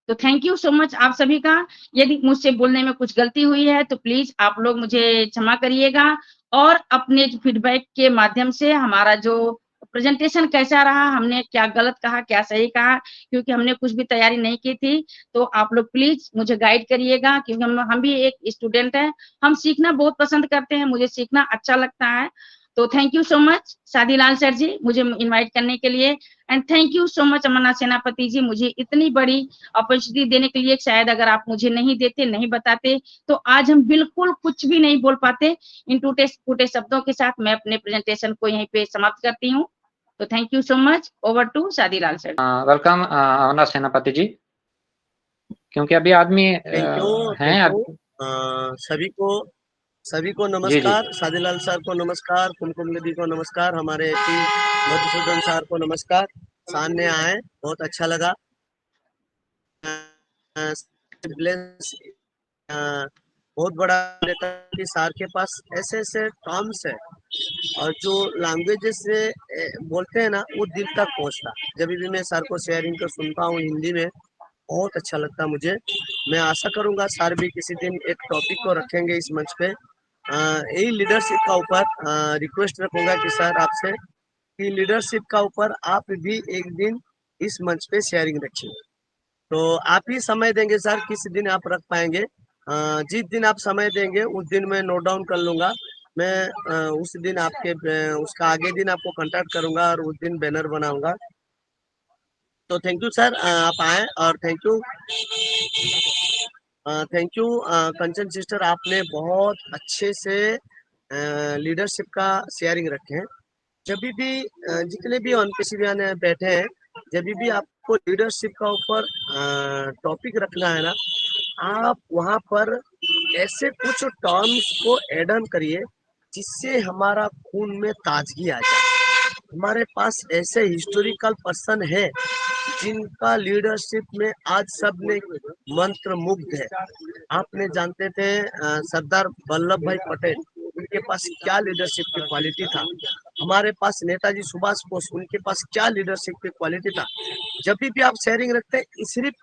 तो थैंक यू सो मच आप सभी का। यदि मुझसे बोलने में कुछ गलती हुई है तो प्लीज आप लोग मुझे क्षमा करिएगा और अपने फीडबैक के माध्यम से हमारा जो प्रेजेंटेशन कैसा रहा, हमने क्या गलत कहा क्या सही कहा, क्योंकि हमने कुछ भी तैयारी नहीं की थी, तो आप लोग प्लीज मुझे गाइड करिएगा। क्योंकि हम भी एक स्टूडेंट हैं, हम सीखना बहुत पसंद करते हैं, मुझे सीखना अच्छा लगता है। तो thank you so much Shadilal sir ji मुझे इनवाइट करने के लिए, and thank you so much Amarnath Senapati ji मुझे इतनी बड़ी अपॉर्चुनिटी देने के लिए। शायद अगर आप मुझे नहीं देते, नहीं बताते, तो आज हम बिल्कुल कुछ भी नहीं बोल पाते। इन टूटे फूटे शब्दों के साथ मैं अपने प्रेजेंटेशन को यहीं पे समाप्त करती हूँ। तो thank you so much. Over to Shadilal sir. Welcome Amarnath Senapati ji, क्योंकि अभी आदमी हैं। सभी को जी जी नमस्कार। शादीलाल सर को नमस्कार, कुमकुम दीदी को नमस्कार, हमारे मधुसूदन सर को नमस्कार। सामने आए बहुत अच्छा लगा। बहुत बड़ा लेता कि सर के पास ऐसे ऐसे टर्म्स है और जो लैंग्वेजेस से बोलते हैं ना वो दिल तक पहुंचता। जब भी मैं सर को शेयरिंग को सुनता हूँ हिंदी में बहुत अच्छा लगता है मुझे। मैं आशा करूंगा सर भी किसी दिन एक टॉपिक को रखेंगे इस मंच पे। यही लीडरशिप का ऊपर रिक्वेस्ट रखूंगा कि सर आपसे कि लीडरशिप का ऊपर आप भी एक दिन इस मंच पे शेयरिंग रखिए। तो आप ही समय देंगे सर, किस दिन आप रख पाएंगे? जिस दिन आप समय देंगे उस दिन मैं नोट डाउन कर लूंगा। मैं उस दिन आपके उसका आगे दिन आपको कांटेक्ट करूंगा और उस दिन बैनर बनाऊंगा। तो थैंक यू सर, आप आए और थैंक यू कंचन सिस्टर, आपने बहुत अच्छे से लीडरशिप का शेयरिंग रखे हैं। जब भी जितने भी ऑनपीसीबीआई ने बैठे हैं, जब भी आपको लीडरशिप का ऊपर टॉपिक रखना है ना, आप वहाँ पर ऐसे कुछ टर्म्स को ऐड ऑन करिए जिससे हमारा खून में ताजगी आ जाए। हमारे पास ऐसे हिस्टोरिकल पर्सन है जिनका लीडरशिप में आज सब ने मंत्र मुग्ध है। आपने जानते थे सरदार वल्लभ भाई पटेल, उनके पास क्या लीडरशिप की क्वालिटी था। हमारे पास नेताजी सुभाष बोस, उनके पास क्या लीडरशिप की क्वालिटी था। जब भी आप शेयरिंग रखते हैं सिर्फ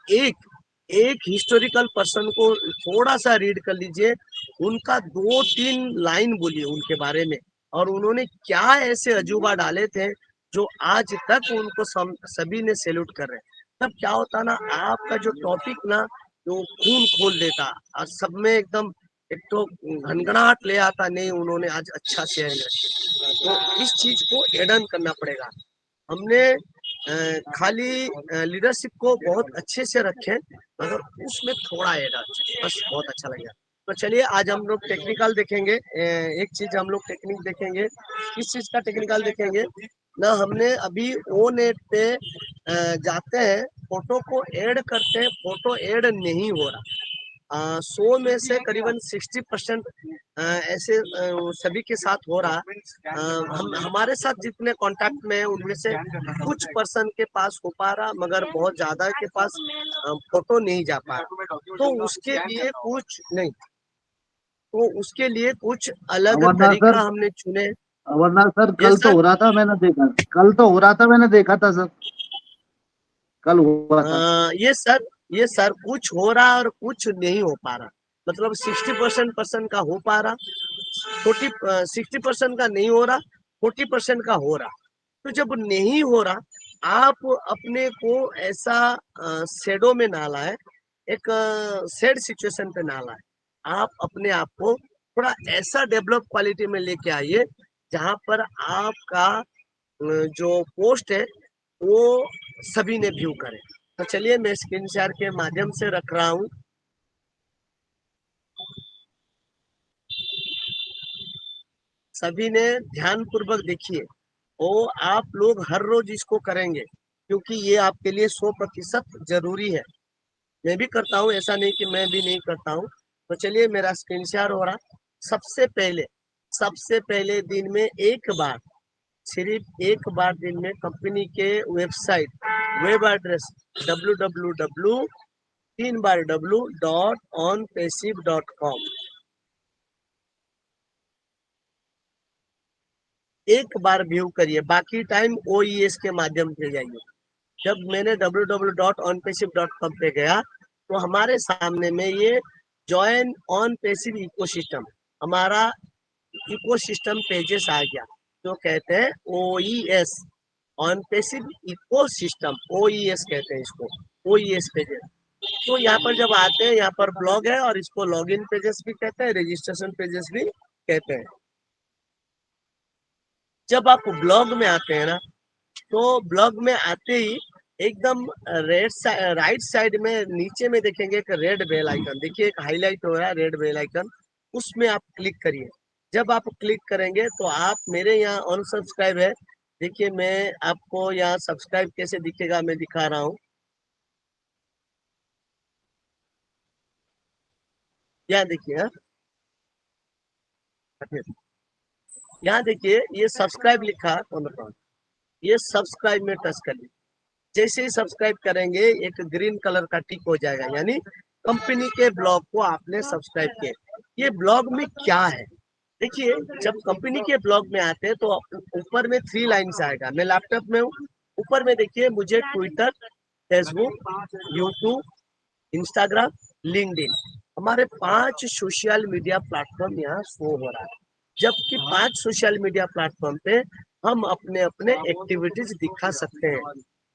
एक हिस्टोरिकल पर्सन को थोड़ा सा रीड कर लीजिए, उनका 2-3 लाइन बोलिए उनके बारे में, और उन्होंने क्या ऐसे अजूबा डाले थे जो आज तक उनको सभी ने सैल्यूट कर रहे हैं। तब क्या होता ना, आपका जो टॉपिक ना जो खून खोल देता और सब में एकदम एक तो घनघनाहट ले आता, नहीं उन्होंने आज अच्छा शेयरिंग रखी। तो इस चीज को एड ऑन करना पड़ेगा। हमने खाली लीडरशिप को बहुत अच्छे से रखें, मगर उसमें थोड़ा ऐड बस बहुत अच्छा लगेगा। तो चलिए आज हम लोग टेक्निकल देखेंगे। एक चीज हम लोग टेक्निक देखेंगे। किस चीज का टेक्निकल देखेंगे ना, हमने अभी ओ नेट पे जाते हैं, फोटो को ऐड करते हैं, फोटो ऐड नहीं हो रहा। 100 में से करीबन 60% ऐसे सभी के साथ हो रहा। हम हमारे साथ जितने कांटेक्ट में है उनमें से कुछ पर्सन के पास हो पा रहा, मगर बहुत ज्यादा के पास फोटो नहीं जा पा रहा। तो उसके लिए कुछ नहीं, तो उसके लिए कुछ अलग अमरनाथ तरीका सर, हमने चुने। अमरनाथ सर, ये कल तो सर हो रहा था, मैंने देखा। कल तो हो रहा था, मैंने देखा था सर, कल हुआ था। ये सर कुछ हो रहा और कुछ नहीं हो पा रहा। मतलब 60% पर्सन का हो पा रहा, 60% का नहीं हो रहा, 40% का हो रहा। तो जब नहीं हो रहा, आप अपने को ऐसा शेडो में ना लाए, एक सैड सिचुएशन पे ना लाए। आप अपने आप को थोड़ा ऐसा डेवलप क्वालिटी में लेके आइए जहां पर आपका जो पोस्ट है वो सभी ने व्यू करे। तो चलिए मैं स्क्रीन शेयर के माध्यम से रख रहा हूँ। सभी ने ध्यान पूर्वक देखिए, और आप लोग हर रोज इसको करेंगे क्योंकि ये आपके लिए 100% जरूरी है। मैं भी करता हूँ, ऐसा नहीं कि मैं भी नहीं करता हूँ। तो चलिए मेरा स्क्रीन शेयर हो रहा। सबसे पहले दिन में एक बार, सिर्फ एक बार दिन में कंपनी के website, web address www .onpassive.com एक बार व्यू करिए, बाकी टाइम OES के माध्यम से जाइए। जब मैंने www.onpassive.com पे गया तो हमारे सामने में ये जॉइन ऑन पैसिव इकोसिस्टम, हमारा इकोसिस्टम पेजेस आ गया, जो कहते हैं OES, on passive ecosystem, OES कहते हैं इसको, OES पेजेस। तो यहाँ पर जब आते हैं, यहाँ पर ब्लॉग है और इसको लॉगिन पेजेस भी कहते हैं, रजिस्ट्रेशन पेजेस भी कहते हैं। जब आप ब्लॉग में आते हैं ना, तो ब्लॉग में आते ही एकदम राइट साइड में नीचे में देखेंगे एक रेड बेल आइकन, देखिए एक हाईलाइट हो रहा है रेड बेल आइकन, उसमें आप क्लिक करिए। जब आप क्लिक करेंगे तो आप मेरे यहाँ अनसब्सक्राइब है, देखिए मैं आपको यहाँ सब्सक्राइब कैसे दिखेगा मैं दिखा रहा हूँ। यहाँ देखिए, यहाँ देखिए ये सब्सक्राइब लिखा, ये सब्सक्राइब में टच करिए। जैसे ही सब्सक्राइब करेंगे एक ग्रीन कलर का टिक हो जाएगा, यानी कंपनी के ब्लॉग को आपने सब्सक्राइब किया। ये ब्लॉग में क्या है देखिए, जब कंपनी के ब्लॉग में आते हैं तो ऊपर में 3 लाइन्स आएगा। मैं लैपटॉप में हूँ, ऊपर में देखिए मुझे Twitter, Facebook, YouTube, Instagram, LinkedIn, हमारे 5 सोशल मीडिया प्लेटफॉर्म यहाँ शो हो रहा है। जबकि 5 सोशल मीडिया प्लेटफॉर्म पे हम अपने अपने एक्टिविटीज दिखा सकते हैं,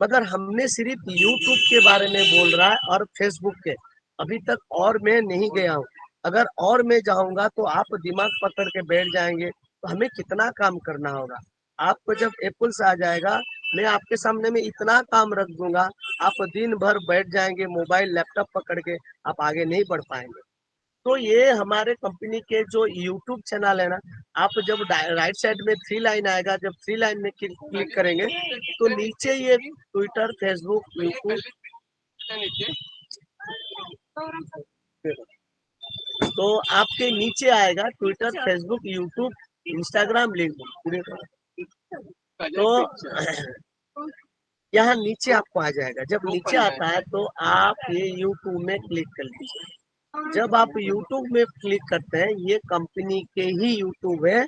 मगर हमने सिर्फ यूट्यूब के बारे में बोल रहा है और फेसबुक के, अभी तक और मैं नहीं गया हूँ। अगर और मैं जाऊंगा तो आप दिमाग पकड़ के बैठ जाएंगे, तो हमें कितना काम करना होगा। आपको जब एप्पल्स आ जाएगा, मैं आपके सामने में इतना काम रख दूंगा, आप दिन भर बैठ जाएंगे मोबाइल लैपटॉप पकड़ के, आप आगे नहीं बढ़ पाएंगे। तो ये हमारे कंपनी के जो यूट्यूब चैनल है ना, आप जब राइट साइड में 3 लाइन आएगा, जब 3 लाइन में क्लिक करेंगे तो नीचे ये ट्विटर, फेसबुक, यूट्यूब, तो आपके नीचे आएगा Twitter, Facebook, YouTube, Instagram, LinkedIn. तो यहाँ नीचे आपको आ जाएगा। जब नीचे आता है तो आप ये यूट्यूब में क्लिक कर लीजिए। जब आप यूट्यूब में क्लिक करते हैं, ये कंपनी के ही यूट्यूब है,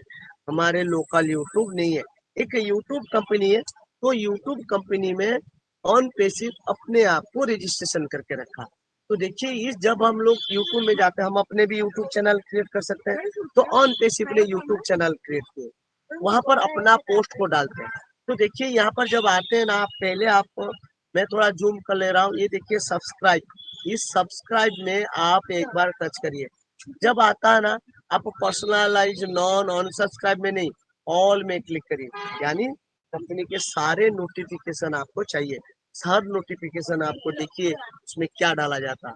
हमारे लोकल यूट्यूब नहीं है। एक यूट्यूब कंपनी है, तो यूट्यूब कंपनी में ऑन पैसिव अपने आप को रजिस्ट्रेशन करके रखा। तो देखिए, इस जब हम लोग यूट्यूब में जाते हैं, हम अपने भी यूट्यूब चैनल क्रिएट कर सकते हैं। तो ऑन पैसिव ने यूट्यूब चैनल क्रिएट किए, वहां पर अपना पोस्ट को डालते हैं। तो देखिए यहाँ पर जब आते हैं ना, आप पहले आप, मैं थोड़ा जूम कर ले रहा हूँ, ये देखिए सब्सक्राइब, इस सब्सक्राइब में आप एक बार टच करिए। जब आता है ना, आप पर्सनलाइज, नॉन, ऑन सब्सक्राइब में नहीं, ऑल में क्लिक करिए, यानी कंपनी के सारे नोटिफिकेशन आपको चाहिए। हर नोटिफिकेशन आपको देखिए उसमें क्या डाला जाता।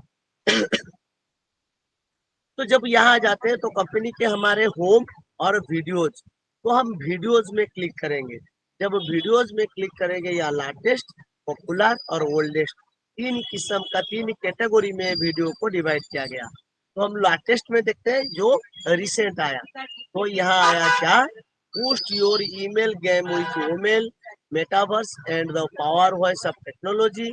तो जब यहाँ आ जाते हैं तो कंपनी के हमारे होम और वीडियोज, तो हम वीडियोज में क्लिक करेंगे। जब वीडियोज में क्लिक करेंगे या लेटेस्ट, पॉपुलर और ओल्डेस्ट, तीन किस्म का, तीन कैटेगरी में वीडियो को डिवाइड किया गया। तो हम लेटेस्ट में देखते हैं जो रिसेंट आया। तो यहाँ आया क्या, post your email game with email, metaverse and the power voice of technology,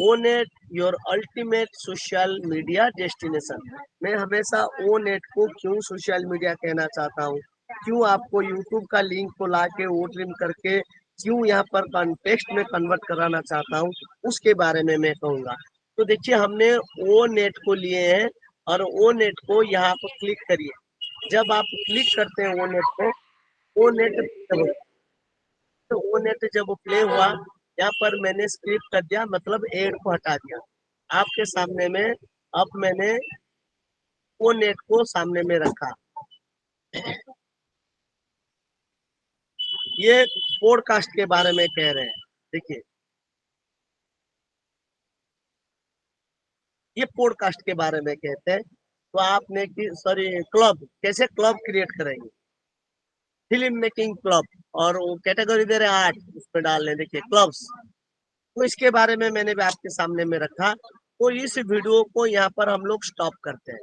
Onet your ultimate social media destination. मैं हमेशा ओनेट को क्यों सोशल मीडिया कहना चाहता हूँ, क्यों आपको यूट्यूब का लिंक को लाके ओ ट्रिम करके क्यों यहाँ पर कॉन्टेक्स्ट में कन्वर्ट कराना चाहता हूँ, उसके बारे में मैं कहूँगा। तो देखिए हमने ओ नेट को लिए हैं और ओ नेट को यहाँ पर क्लिक करिए। जब आप क्लिक करते हैं ओ नेट को, ओ नेट तो ओ नेट जब प्ले हुआ, यहाँ पर मैंने स्क्रिप्ट कर दिया, मतलब एड को हटा दिया आपके सामने में। अब मैंने ओ नेट को सामने में रखा। ये पॉडकास्ट के बारे में कह रहे हैं। देखिए ये पॉडकास्ट के बारे में कहते हैं। तो आपने कि सॉरी क्लब, कैसे क्लब क्रिएट करेंगे, फिल्म मेकिंग क्लब, और वो कैटेगरी दे रहे हैं आर्ट, उस पर डाल रहे, देखिए क्लब्स। तो इसके बारे में मैंने भी आपके सामने में रखा। तो इस वीडियो को यहाँ पर हम लोग स्टॉप करते हैं।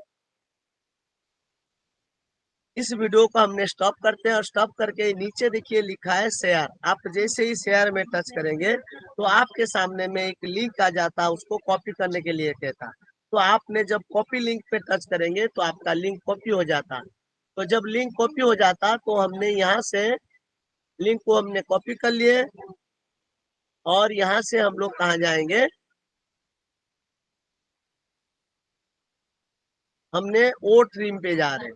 इस वीडियो को हमने स्टॉप करते हैं और स्टॉप करके नीचे देखिए लिखा है शेयर। आप जैसे ही शेयर में टच करेंगे तो आपके सामने में एक लिंक आ जाता है, उसको कॉपी करने के लिए कहता। तो आपने जब कॉपी लिंक पे टच करेंगे तो आपका लिंक कॉपी हो जाता। तो जब लिंक कॉपी हो जाता तो हमने यहाँ से लिंक को हमने कॉपी कर लिए और यहाँ से हम लोग कहाँ जाएंगे, हमने ओ ट्रिम पे जा रहे हैं।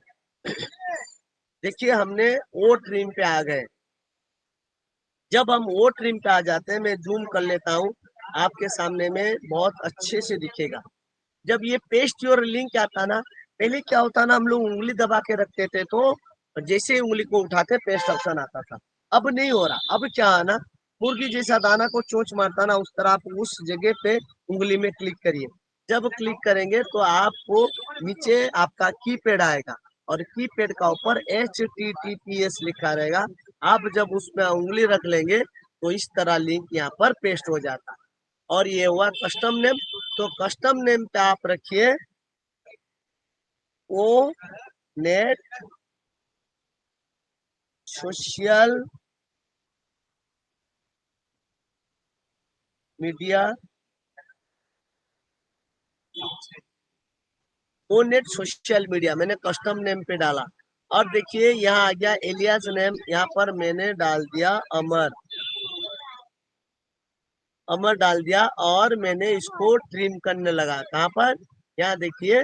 देखिए हमने ओ ट्रिम पे आ गए। जब हम वो ट्रिम पे आ जाते हैं, मैं जूम कर लेता हूँ, आपके सामने में बहुत अच्छे से दिखेगा। जब ये पेस्ट योर लिंक आता ना, पहले क्या होता ना, हम लोग उंगली दबा के रखते थे तो जैसे उंगली को उठाते पेस्ट ऑप्शन आता था। अब नहीं हो रहा। अब क्या है ना, मुर्गी जैसा दाना को चोंच मारता ना, उस तरह आप उस जगह पे उंगली में क्लिक करिए। जब क्लिक करेंगे तो आपको नीचे आपका कीपैड आएगा और कीपैड का ऊपर HTTPS लिखा रहेगा। आप जब उसमें उंगली रख लेंगे तो इस तरह लिंक यहाँ पर पेस्ट हो जाता। और ये हुआ कस्टम नेम। तो कस्टम नेम पे आप रखिए ओ नेट सोशल मीडिया, ओ नेट सोशल मीडिया मैंने कस्टम नेम पे डाला। और देखिए यहाँ आ गया एलियास नेम, यहाँ पर मैंने डाल दिया अमर, अमर डाल दिया और मैंने इसको ट्रिम करने लगा। कहाँ पर, यहाँ देखिए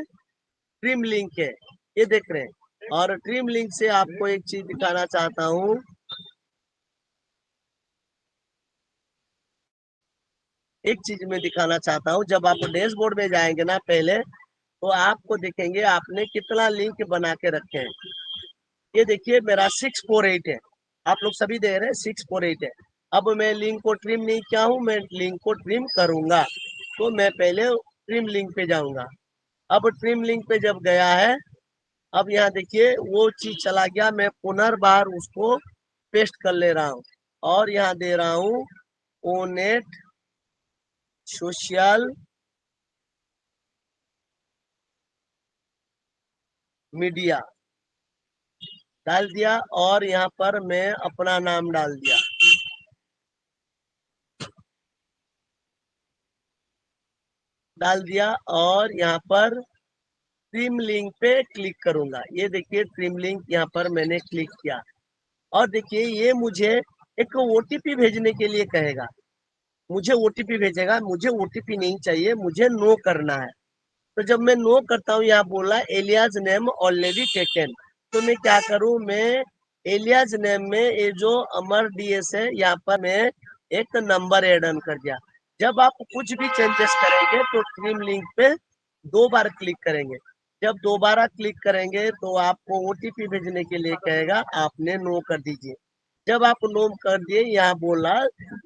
ट्रिम लिंक है, ये देख रहे हैं। और ट्रिम लिंक से आपको एक चीज दिखाना चाहता हूँ, एक चीज में दिखाना चाहता हूँ। जब आप डैशबोर्ड में जाएंगे ना पहले, तो आपको दिखेंगे आपने कितना लिंक बना के रखे हैं। ये देखिए मेरा 648 है, आप लोग सभी दे रहे हैं 648 है। अब मैं लिंक को ट्रिम नहीं किया हूँ, मैं लिंक को ट्रिम करूंगा। तो मैं पहले ट्रिम लिंक पे जाऊंगा। अब ट्रिम लिंक पे जब गया है, अब यहाँ देखिए वो चीज चला गया, मैं पुनर्बार उसको पेस्ट कर ले रहा हूँ और यहाँ दे रहा हूँ ओनेट सोशल मीडिया डाल दिया और यहाँ पर मैं अपना नाम डाल दिया। और यहाँ पर ट्रिम लिंक पे क्लिक करूंगा। ये देखिए ट्रिम लिंक यहाँ पर मैंने क्लिक किया और देखिए ये मुझे एक ओटीपी भेजने के लिए कहेगा, मुझे ओटीपी भेजेगा। मुझे ओटीपी नहीं चाहिए, मुझे नो करना है। तो जब मैं नो करता हूँ, यहाँ बोला एलियास नेम ऑलरेडी टेकन, तो मैं क्या करूँ, मैं एलियास नेम में ये जो अमर डीएस है, यहाँ पर मैं एक नंबर एड ऑन कर दिया। जब आप कुछ भी चेंजेस करेंगे तो ट्रिम लिंक पे 2 बार क्लिक करेंगे। जब दोबारा क्लिक करेंगे तो आपको ओटीपी भेजने के लिए कहेगा, आपने नो कर दीजिए। जब आप नो कर दिए, यहाँ बोला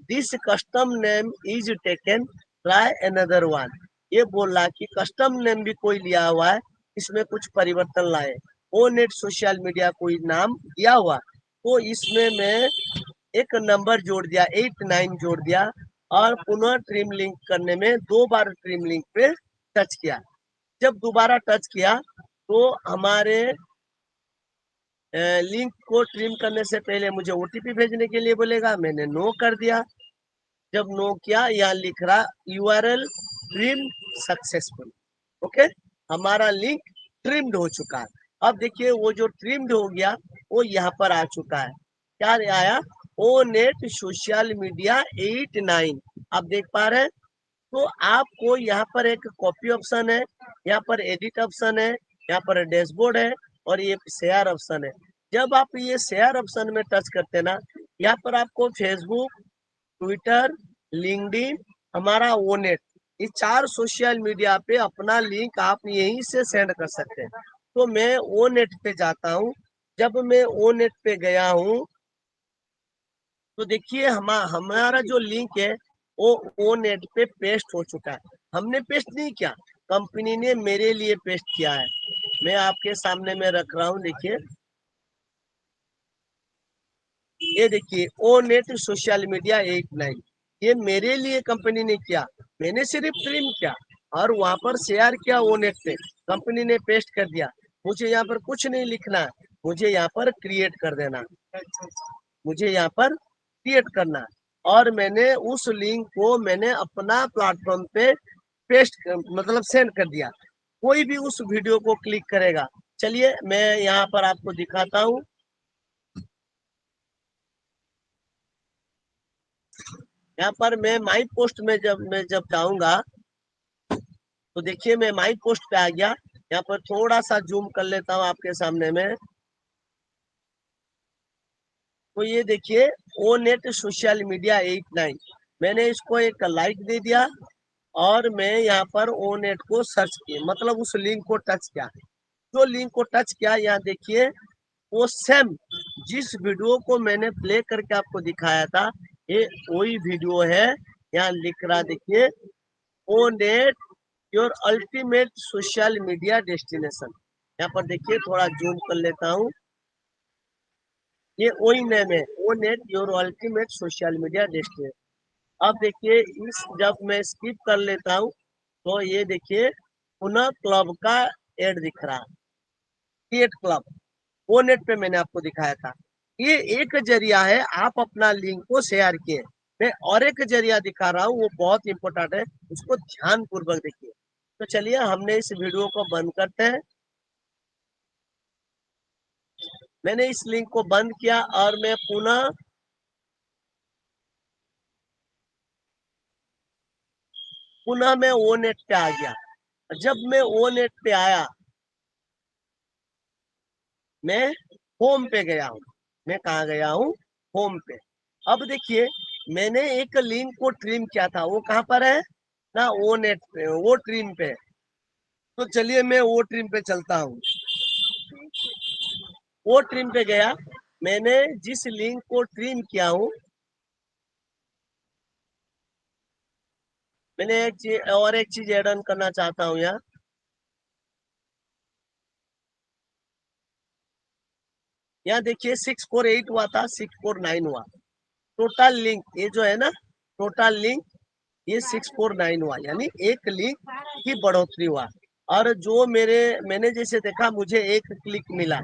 this custom name is taken, try another one. ये बोला कि कस्टम नेम भी कोई लिया हुआ है, इसमें कुछ परिवर्तन लाए। ओ नेट सोशल मीडिया कोई नाम दिया हुआ, तो इसमें मैं एक नंबर जोड़ दिया, 89 जोड़ दिया, और पुनः ट्रिम लिंक करने में 2 बार ट्रिम लिंक पे टच किया। जब दोबारा टच किया तो हमारे लिंक को ट्रिम करने से पहले मुझे ओटीपी भेजने के लिए बोलेगा, मैंने नो कर दिया। जब नो किया, यहाँ लिख रहा यूआरएल ट्रिम सक्सेसफुल। ओके, हमारा लिंक ट्रिम्ड हो चुका है। अब देखिए वो जो ट्रिम्ड हो गया वो यहाँ पर आ चुका है। क्या आया? ओ नेट सोशल मीडिया 89, आप देख पा रहे हैं। तो आपको यहाँ पर एक कॉपी ऑप्शन है, यहाँ पर एडिट ऑप्शन है, यहाँ पर डैशबोर्ड है, और ये शेयर ऑप्शन है। जब आप ये शेयर ऑप्शन में टच करते हैं ना, यहाँ पर आपको फेसबुक, ट्विटर, लिंक्डइन, हमारा ओनेट, ये 4 सोशल मीडिया पे अपना लिंक आप यहीं से सेंड कर सकते हैं। तो मैं ओनेट पे जाता हूँ। जब मैं ओनेट पे गया हूँ तो देखिए हमारा जो लिंक है वो ओनेट पे पेस्ट हो चुका है। हमने पेस्ट नहीं किया, कंपनी ने मेरे लिए पेस्ट किया है। मैं आपके सामने में रख रहा हूँ, देखिए ये देखिए ओनेट सोशल मीडिया 89, ये मेरे लिए कंपनी ने किया। मैंने सिर्फ ट्रिम किया और वहां पर शेयर किया ओनेट पे, कंपनी ने पेस्ट कर दिया। मुझे यहाँ पर कुछ नहीं लिखना है, मुझे यहाँ पर क्रिएट कर देना, मुझे यहाँ पर क्रिएट करना, और मैंने उस लिंक को मैंने अपना प्लेटफॉर्म पे पेस्ट मतलब सेंड कर दिया। कोई भी उस वीडियो को क्लिक करेगा। चलिए मैं यहाँ पर आपको दिखाता हूँ। यहाँ पर मैं माई पोस्ट में जब जाऊंगा तो देखिए मैं माई पोस्ट पे आ गया। यहाँ पर थोड़ा सा जूम कर लेता हूँ आपके सामने में। तो ये देखिए ओ नेट सोशल मीडिया 89, मैंने इसको एक लाइक दे दिया और मैं यहाँ पर ओ नेट को सर्च किया, मतलब उस लिंक को टच किया। जो लिंक को टच किया, यहाँ देखिए वो सेम जिस वीडियो को मैंने प्ले करके आपको दिखाया था, ये वही वीडियो है। यहाँ लिख रहा देखिए Onet your ultimate social media destination. यहाँ पर देखिए थोड़ा जूम कर लेता हूँ, ये वही नेम है, Onet your ultimate social media destination. अब देखिए इस जब मैं स्किप कर लेता हूँ तो ये देखिए पुनः क्लब का एड दिख रहा है, क्रिएट क्लब, वो नेट पे मैंने आपको दिखाया था। ये एक जरिया है, आप अपना लिंक को शेयर किए। मैं और एक जरिया दिखा रहा हूँ, वो बहुत इंपॉर्टेंट है, उसको ध्यान पूर्वक देखिए। तो चलिए हमने इस वीडियो को बंद करते हैं। मैंने इस लिंक को बंद किया और मैं पुनः मैं ओ नेट पे आ गया। जब मैं ओ नेट पे आया, मैं होम पे गया हूँ। मैं कहाँ गया हूँ? होम पे। अब देखिए मैंने एक लिंक को ट्रिम किया था, वो कहाँ पर है ना? ओ नेट पे, वो ट्रिम पे। तो चलिए मैं वो ट्रिम पे चलता हूँ। वो ट्रिम पे गया, मैंने जिस लिंक को ट्रिम किया हूँ, मैंने एक चीज ऐड ऑन करना चाहता हूँ यहाँ। यहाँ देखिए 648 हुआ था, 649 हुआ। टोटल लिंक ये जो है ना, टोटल लिंक ये 649 हुआ, यानी एक लिंक की बढ़ोतरी हुआ। और जो मैंने जैसे देखा, मुझे एक क्लिक मिला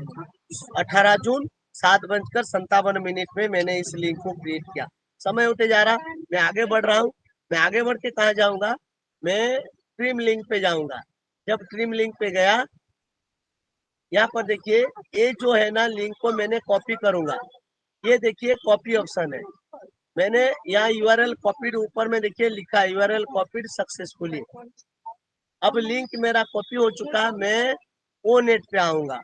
18 जून 7:57 में मैंने इस लिंक को क्रिएट किया। समय होते जा रहा, मैं आगे बढ़ रहा हूँ। मैं आगे बढ़ के कहाँ जाऊंगा? मैं ट्रिम लिंक पे जाऊंगा। जब ट्रिम लिंक पे गया, यहाँ पर देखिए ये जो है ना, लिंक को मैंने कॉपी करूंगा। ये देखिए कॉपी ऑप्शन है, मैंने यहाँ यूआरएल कॉपीड, ऊपर में देखिए लिखा है यूआरएल कॉपीड सक्सेसफुली। अब लिंक मेरा कॉपी हो चुका, मैं ओ नेट पे आऊंगा।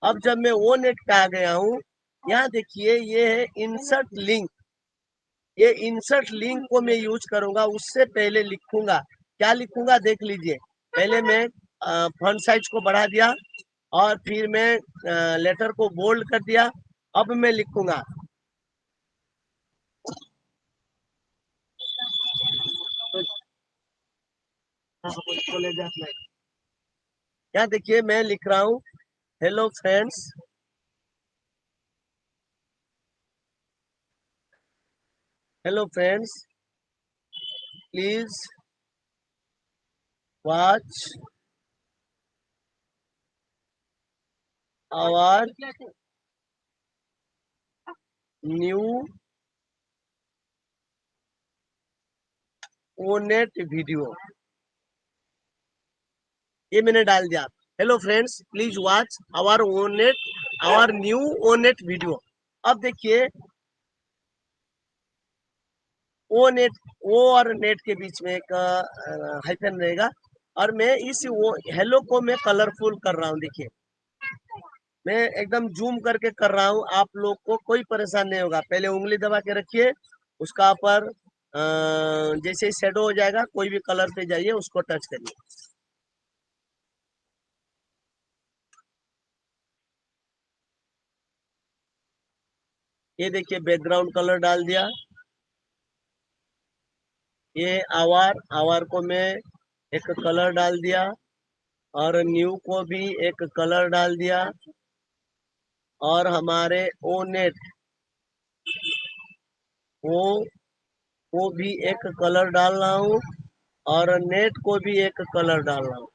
अब जब मैं ओ नेट पे आ गया हूँ, यहाँ देखिए ये है इंसर्ट लिंक। ये इंसर्ट लिंक को मैं यूज करूंगा। उससे पहले लिखूंगा, क्या लिखूंगा देख लीजिए। पहले मैं फॉन्ट साइज को बढ़ा दिया और फिर मैं लेटर को बोल्ड कर दिया। अब मैं लिखूंगा यहाँ देखिए मैं लिख रहा हूँ hello friends, hello friends, please watch our new Onet video. ये मैंने डाल दिया। Hello friends, please watch our new Onet video. अब देखिए ओ नेट, ओ और नेट के बीच में एक हाइफन रहेगा और मैं इस वो हेलो को मैं कलरफुल कर रहा हूँ। देखिए मैं एकदम जूम करके कर रहा हूँ, आप लोग को कोई परेशान नहीं होगा। पहले उंगली दबा के रखिए, उसका ऊपर जैसे ही शेडो हो जाएगा कोई भी कलर पे जाइए, उसको टच करिए। ये देखिए बैकग्राउंड कलर डाल दिया। ये आवार को मैं एक कलर डाल दिया और न्यू को भी एक कलर डाल दिया और हमारे ओ नेट वो भी एक कलर डाल रहा हूँ और नेट को भी एक कलर डाल रहा हूँ।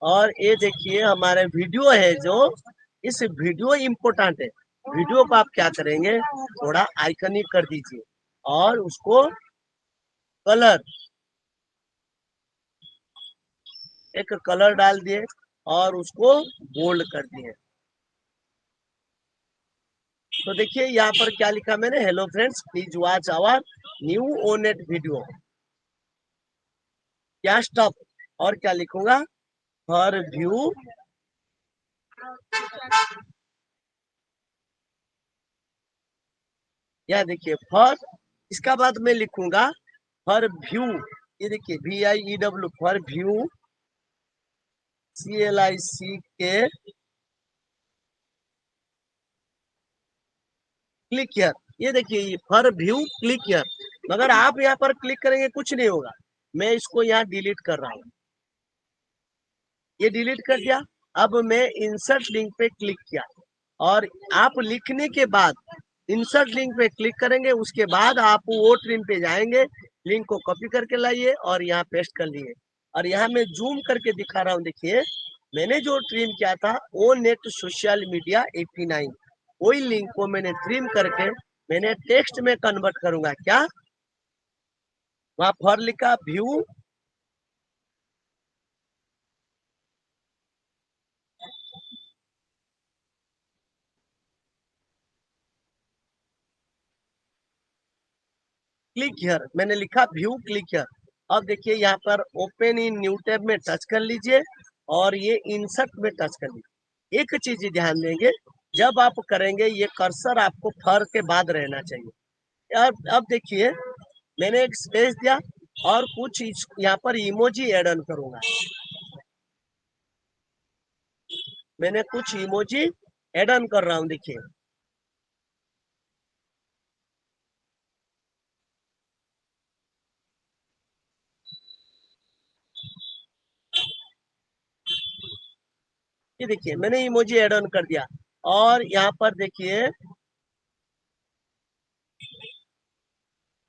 और ये देखिए हमारे वीडियो है, जो इस वीडियो इम्पोर्टेंट है। वीडियो को आप क्या करेंगे, थोड़ा आइकनिक कर दीजिए और उसको कलर एक कलर डाल दिए और उसको बोल्ड कर दिए। तो देखिए यहाँ पर क्या लिखा मैंने, hello friends please watch our new Onet video. क्या स्टॉप और क्या लिखूंगा, फॉर व्यू यह देखिए फॉर, इसका बाद मैं लिखूंगा फॉर व्यू। ये देखिए VIEW for view, CLICK click here. ये देखिए ये फॉर व्यू क्लिक हियर, मगर आप यहाँ पर क्लिक करेंगे कुछ नहीं होगा। मैं इसको यहाँ डिलीट कर रहा हूँ, ये डिलीट कर दिया। अब मैं इंसर्ट लिंक पे क्लिक किया और आप लिखने के बाद इंसर्ट लिंक पे क्लिक करेंगे, उसके बाद आप वो ट्रिम पे जाएंगे, लिंक को कॉपी करके लाइए और यहाँ पेस्ट कर लिए। और यहाँ मैं जूम करके दिखा रहा हूँ, देखिए मैंने जो ट्रिम किया था ओ नेट सोशल मीडिया 89, वही लिंक को मैंने ट्रिम करके मैंने टेक्स्ट में कन्वर्ट करूंगा। क्या वहां फॉर लिखा व्यू, क्लिक हियर, मैंने लिखा व्यू क्लिक हियर। अब देखिए यहाँ पर ओपन इन न्यू टैब में टच कर लीजिए और ये इंसर्ट में टच कर लीजिए। एक चीज ध्यान देंगे, जब आप करेंगे ये कर्सर आपको फर के बाद रहना चाहिए। अब देखिए मैंने एक स्पेस दिया और कुछ यहाँ पर इमोजी एड ऑन करूंगा। मैंने कुछ इमोजी एड ऑन कर रहा हूँ, देखिए ये देखिए मैंने इमोजी एड ऑन कर दिया। और यहाँ पर देखिए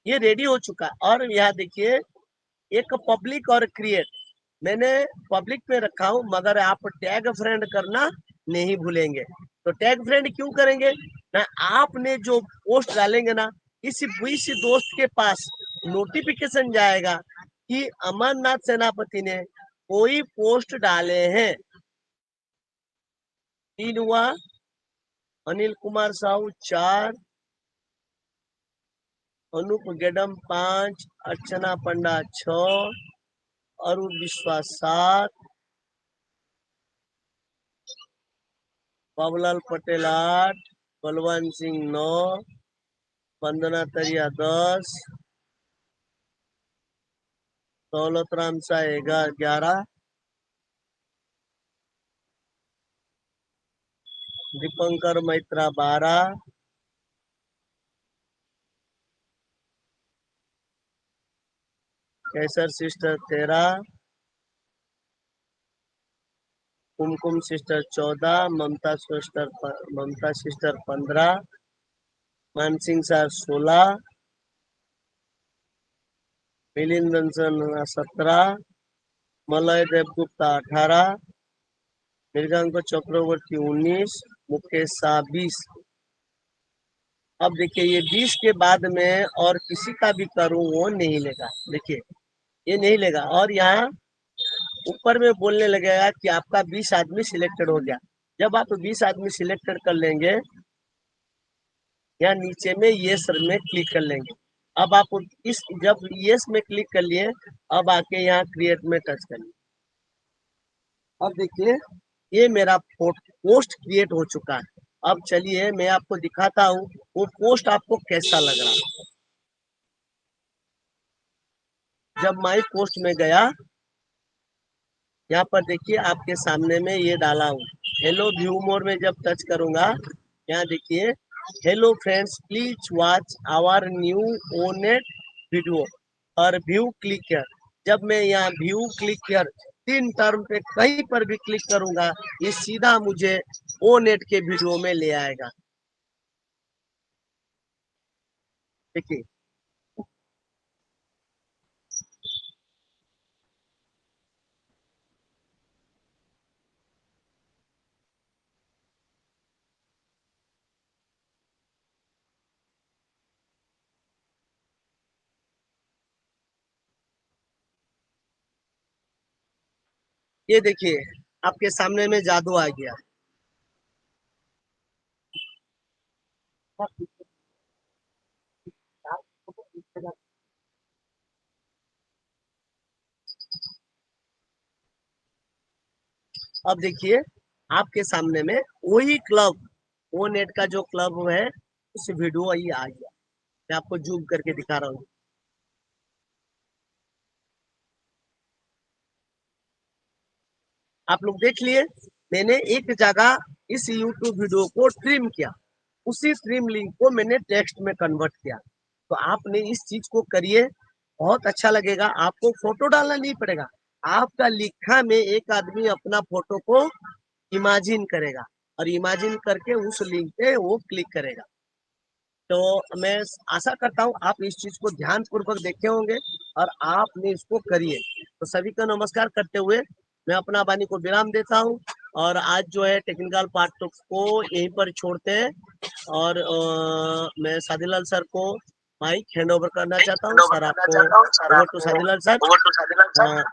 ये रेडी हो चुका। और यहाँ देखिए एक पब्लिक और क्रिएट, मैंने पब्लिक पे रखा हूं, मगर आप टैग फ्रेंड करना नहीं भूलेंगे। तो टैग फ्रेंड क्यों करेंगे ना, आपने जो पोस्ट डालेंगे ना, इस दोस्त के पास नोटिफिकेशन जाएगा कि अमरनाथ सेनापति ने कोई पोस्ट डाले हैं। 3 हुआ, अनिल कुमार साहू 4, अनूप गेडम 5, अर्चना पंडा 6, अरुण विश्वास 7, बाबूलाल पटेल 8, बलवान सिंह 9, वंदना Tariya 10, Daulat Ram Shah 11, Dipankar Maitra 12, Kaiser sister 13, Kumkum sister 14, Mamta sister 15, Mansingh sir 16, Milind 17, Malay Devgupta 18, Mrigank Chakraborty 19, Mukesh Shah 20। अब देखिए ये 20 के बाद में और किसी का भी करूं वो नहीं लेगा, देखिए ये नहीं लेगा। और यहाँ ऊपर में बोलने लगेगा कि आपका 20 आदमी सिलेक्टेड हो गया। जब आप 20 आदमी सिलेक्टेड कर लेंगे या नीचे में यस में क्लिक कर लेंगे। अब आप इस जब यस में क्लिक कर लिए, अब आके यहाँ क्रिएट में टच करिए। अब देखिए ये मेरा पोस्ट क्रिएट हो चुका है। अब चलिए मैं आपको दिखाता हूँ वो पोस्ट आपको कैसा लग रहा है। जब माई पोस्ट में गया, यहाँ पर देखिए आपके सामने में ये डाला हूँ। हेलो व्यू मोर में जब टच करूंगा, यहाँ देखिए hello friends please watch our new Onet video और व्यू क्लिक कर। जब मैं यहाँ व्यू क्लिक कर 3 टर्म पे कहीं पर भी क्लिक करूंगा, ये सीधा मुझे ओनेट के वीडियो में ले आएगा। देखिए ये देखिए आपके सामने में जादू आ गया। अब देखिए आपके सामने में वही क्लब, वो नेट का जो क्लब है उस वीडियो ही आ गया। मैं आपको जूम करके दिखा रहा हूँ। आप लोग देख लिए, मैंने एक जगह इस YouTube वीडियो को ट्रिम किया, उसी ट्रिम लिंक को मैंने टेक्स्ट में कन्वर्ट किया। तो आपने इस चीज को करिए, बहुत अच्छा लगेगा। आपको फोटो डालना नहीं पड़ेगा, आपका लिखा में एक आदमी अपना फोटो को इमेजिन करेगा और इमेजिन करके उस लिंक पे वो क्लिक करेगा। तो मैं आशा करता हूँ आप इस चीज को ध्यान पूर्वक देखे होंगे और आपने इसको करिए। तो सभी को नमस्कार करते हुए मैं अपना वाणी को विराम देता हूँ और आज जो है टेक्निकल पार्ट को यहीं पर छोड़ते हैं। और मैं सादीलाल सर को माइक हैंड ओवर करना चाहता हूँ। सर आपको ओवर टू सादीलाल सर।